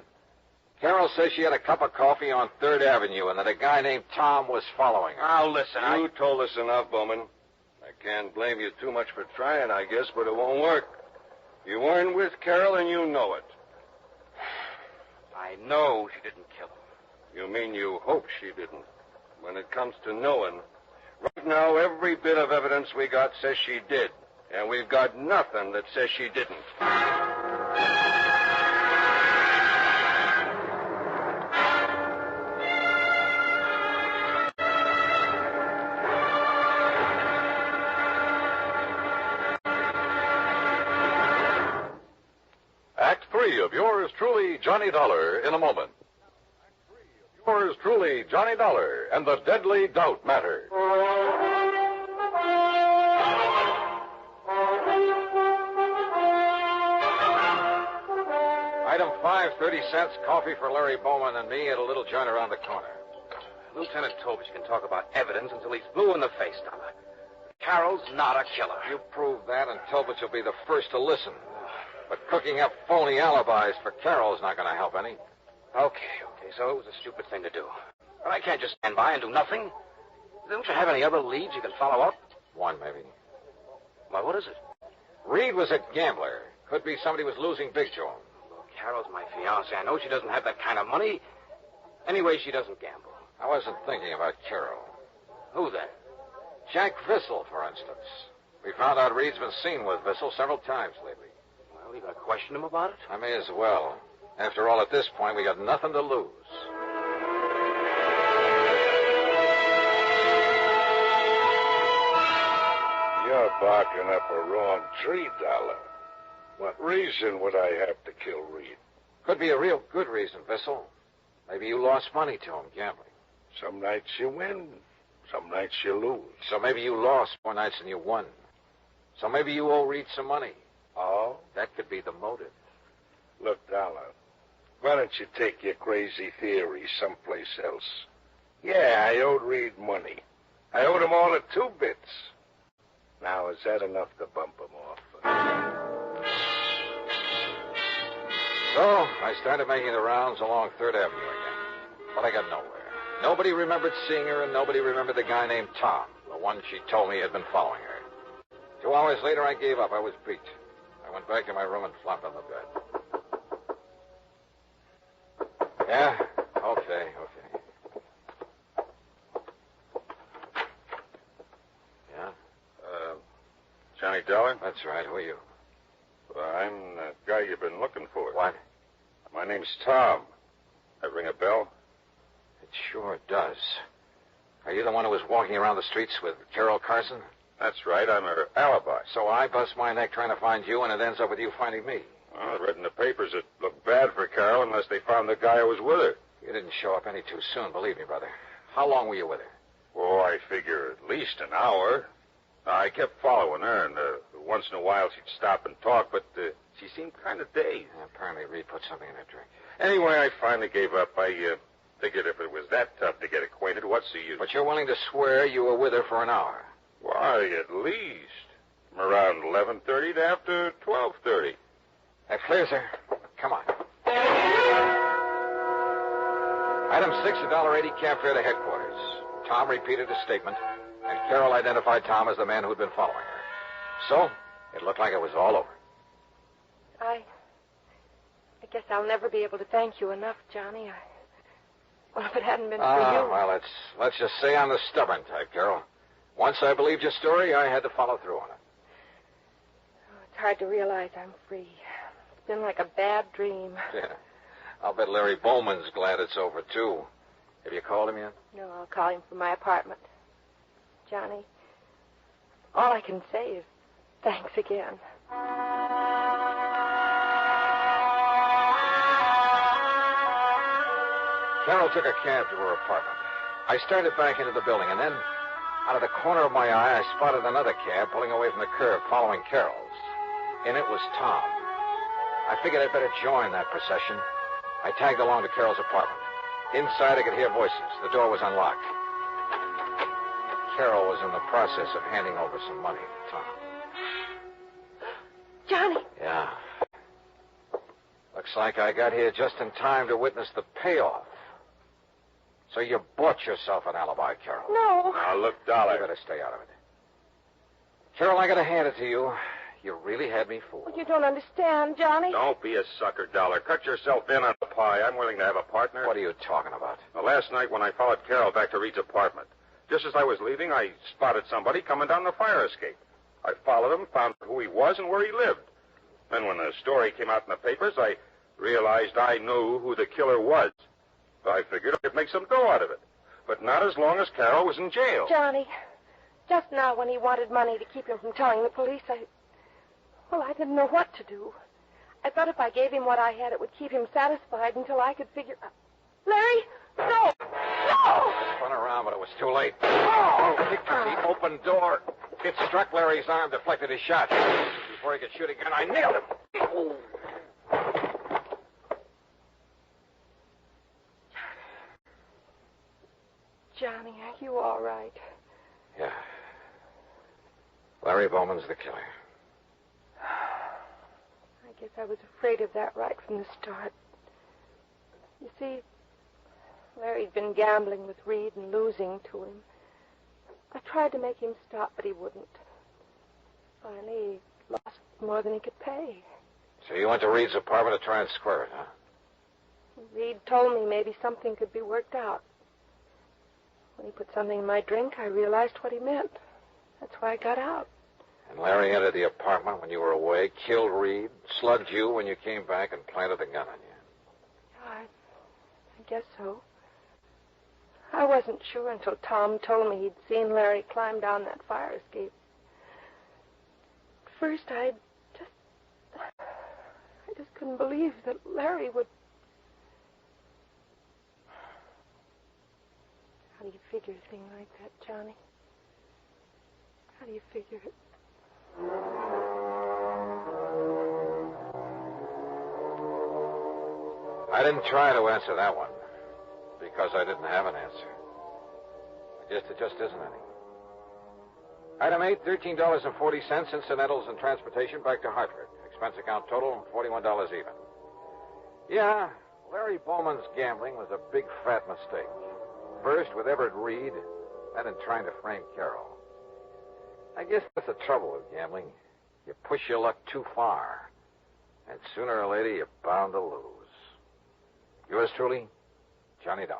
Speaker 2: Carol says she had a cup of coffee on 3rd Avenue and that a guy named Tom was following her.
Speaker 20: Now, listen,
Speaker 6: You told us enough, Bowman. I can't blame you too much for trying, I guess, but it won't work. You weren't with Carol, and you know it.
Speaker 20: I know she didn't kill him.
Speaker 6: You mean you hope she didn't? When it comes to knowing, right now, every bit of evidence we got says she did. And we've got nothing that says she didn't.
Speaker 1: Act 3 of yours truly, Johnny Dollar, in a moment. Yours truly, Johnny Dollar, and the Deadly Doubt Matter.
Speaker 2: Item 5, 30 cents, coffee for Larry Bowman and me at a little joint around the corner.
Speaker 20: Lieutenant Tovich can talk about evidence until he's blue in the face, Dollar. Carol's not a killer.
Speaker 2: You prove that, and Tobit will be the first to listen. But cooking up phony alibis for Carol is not going to help any.
Speaker 20: Okay, so it was a stupid thing to do. But I can't just stand by and do nothing. Don't you have any other leads you can follow up?
Speaker 2: One, maybe.
Speaker 20: Why, what is it?
Speaker 2: Reed was a gambler. Could be somebody was losing big to him.
Speaker 20: Well, Carol's my fiancée. I know she doesn't have that kind of money. Anyway, she doesn't gamble.
Speaker 2: I wasn't thinking about Carol.
Speaker 20: Who then?
Speaker 2: Jack Vissel, for instance. We found out Reed's been seen with Vissel several times lately.
Speaker 20: Well, you gonna question him about it?
Speaker 2: I may as well. After all, at this point, we got nothing to lose.
Speaker 12: You're barking up a wrong tree, Dollar. What reason would I have to kill Reed?
Speaker 2: Could be a real good reason, Vissel. Maybe you lost money to him gambling.
Speaker 12: Some nights you win, Some nights you lose.
Speaker 2: So maybe you lost more nights than you won. So maybe you owe Reed some money.
Speaker 12: Oh?
Speaker 2: That could be the motive.
Speaker 12: Look, Dollar, why don't you take your crazy theory someplace else? Yeah, I owed Reed money. I owed him all of 2 bits. Now, is that enough to bump him off?
Speaker 2: So I started making the rounds along 3rd Avenue again. But I got nowhere. Nobody remembered seeing her, and nobody remembered the guy named Tom, the one she told me had been following her. 2 hours later, I gave up. I was beat. I went back to my room and flopped on the bed. Yeah? Okay. Yeah?
Speaker 12: Johnny Dollar?
Speaker 2: That's right. Who are you?
Speaker 12: Well, I'm the guy you've been looking for.
Speaker 2: What?
Speaker 12: My name's Tom. That ring a bell?
Speaker 2: It sure does. Are you the one who was walking around the streets with Carol Carson?
Speaker 12: That's right. I'm her alibi.
Speaker 2: So I bust my neck trying to find you, and it ends up with you finding me.
Speaker 12: Well, I read in the papers it looked bad for Carol unless they found the guy who was with her.
Speaker 2: You didn't show up any too soon, believe me, brother. How long were you with her?
Speaker 12: Oh, I figure at least an hour. I kept following her, and once in a while she'd stop and talk, but she seemed kind of dazed.
Speaker 2: Apparently Reed put something in her drink.
Speaker 12: Anyway, I finally gave up. I figured if it was that tough to get acquainted, what's the use?
Speaker 2: But you're willing to swear you were with her for an hour?
Speaker 12: Why, at least. From around 11:30 to after 12:30.
Speaker 2: That clears her. Come on. Item 6, $1.80 cab fare to headquarters. Tom repeated his statement, and Carol identified Tom as the man who'd been following her. So, it looked like it was all over.
Speaker 22: I guess I'll never be able to thank you enough, Johnny. Well, if it hadn't been for you...
Speaker 2: Well, let's just say I'm the stubborn type, Carol. Once I believed your story, I had to follow through on it.
Speaker 22: Oh, it's hard to realize I'm free. It's been like a bad dream.
Speaker 2: Yeah. I'll bet Larry Bowman's glad it's over, too. Have you called him yet?
Speaker 22: No, I'll call him from my apartment. Johnny, all I can say is thanks again.
Speaker 2: Carol took a cab to her apartment. I started back into the building, and then, out of the corner of my eye, I spotted another cab pulling away from the curb, following Carol's. In it was Tom. I figured I'd better join that procession. I tagged along to Carol's apartment. Inside, I could hear voices. The door was unlocked. Carol was in the process of handing over some money to Tom.
Speaker 22: Johnny!
Speaker 2: Yeah. Looks like I got here just in time to witness the payoff. So you bought yourself an alibi, Carol.
Speaker 22: No.
Speaker 12: Now, look, Dollar.
Speaker 2: You better stay out of it. Carol, I gotta hand it to you. You really had me fooled.
Speaker 22: Well, you don't understand, Johnny.
Speaker 12: Don't be a sucker, Dollar. Cut yourself in on the pie. I'm willing to have a partner.
Speaker 2: What are you talking about?
Speaker 12: Well, last night when I followed Carol back to Reed's apartment, just as I was leaving, I spotted somebody coming down the fire escape. I followed him, found who he was and where he lived. Then when the story came out in the papers, I realized I knew who the killer was. I figured I could make some dough out of it. But not as long as Carol was in jail.
Speaker 22: Johnny, just now when he wanted money to keep him from telling the police, I didn't know what to do. I thought if I gave him what I had, it would keep him satisfied until I could figure... Larry! No! No!
Speaker 2: I spun around, but it was too late. Oh! Kicked at the open door. It struck Larry's arm, deflected his shot. Before he could shoot again, I nailed him. Oh.
Speaker 22: Johnny, are you all right?
Speaker 2: Yeah. Larry Bowman's the killer.
Speaker 22: I guess I was afraid of that right from the start. You see, Larry'd been gambling with Reed and losing to him. I tried to make him stop, but he wouldn't. Finally, he lost more than he could pay.
Speaker 2: So you went to Reed's apartment to try and square it, huh?
Speaker 22: Reed told me maybe something could be worked out. When he put something in my drink, I realized what he meant. That's why I got out.
Speaker 2: And Larry entered the apartment when you were away, killed Reed, slugged you when you came back, and planted the gun on you.
Speaker 22: I guess so. I wasn't sure until Tom told me he'd seen Larry climb down that fire escape. At first, I just couldn't believe that Larry would... How do you figure a thing like that, Johnny? How do you figure it?
Speaker 2: I didn't try to answer that one because I didn't have an answer. It just isn't any. Item 8, $13.40, incidentals and transportation back to Hartford. Expense account total, $41 even. Yeah, Larry Bowman's gambling was a big, fat mistake. First with Everett Reed, then in trying to frame Carol. I guess that's the trouble with gambling. You push your luck too far, and sooner or later you're bound to lose. Yours truly, Johnny Dollar.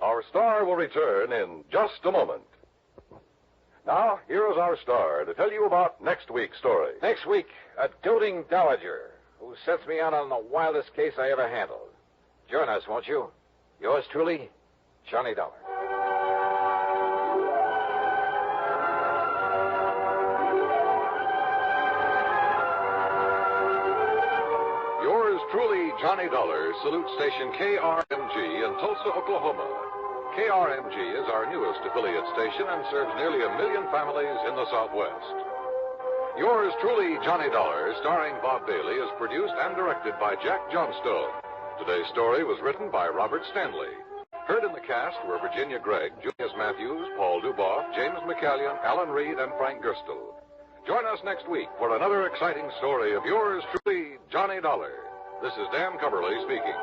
Speaker 1: Our star will return in just a moment. Now, here is our star to tell you about next week's story.
Speaker 2: Next week, a doting dowager who sets me out on the wildest case I ever handled. Join us, won't you? Yours truly, Johnny Dollar.
Speaker 1: Yours truly, Johnny Dollar, salutes station KRMG in Tulsa, Oklahoma. KRMG is our newest affiliate station and serves nearly 1 million families in the Southwest. Yours truly, Johnny Dollar, starring Bob Bailey, is produced and directed by Jack Johnstone. Today's story was written by Robert Stanley. Heard in the cast were Virginia Gregg, Junius Matthews, Paul Duboff, James McCallion, Alan Reed, and Frank Gerstle. Join us next week for another exciting story of yours truly, Johnny Dollar. This is Dan Coverly speaking.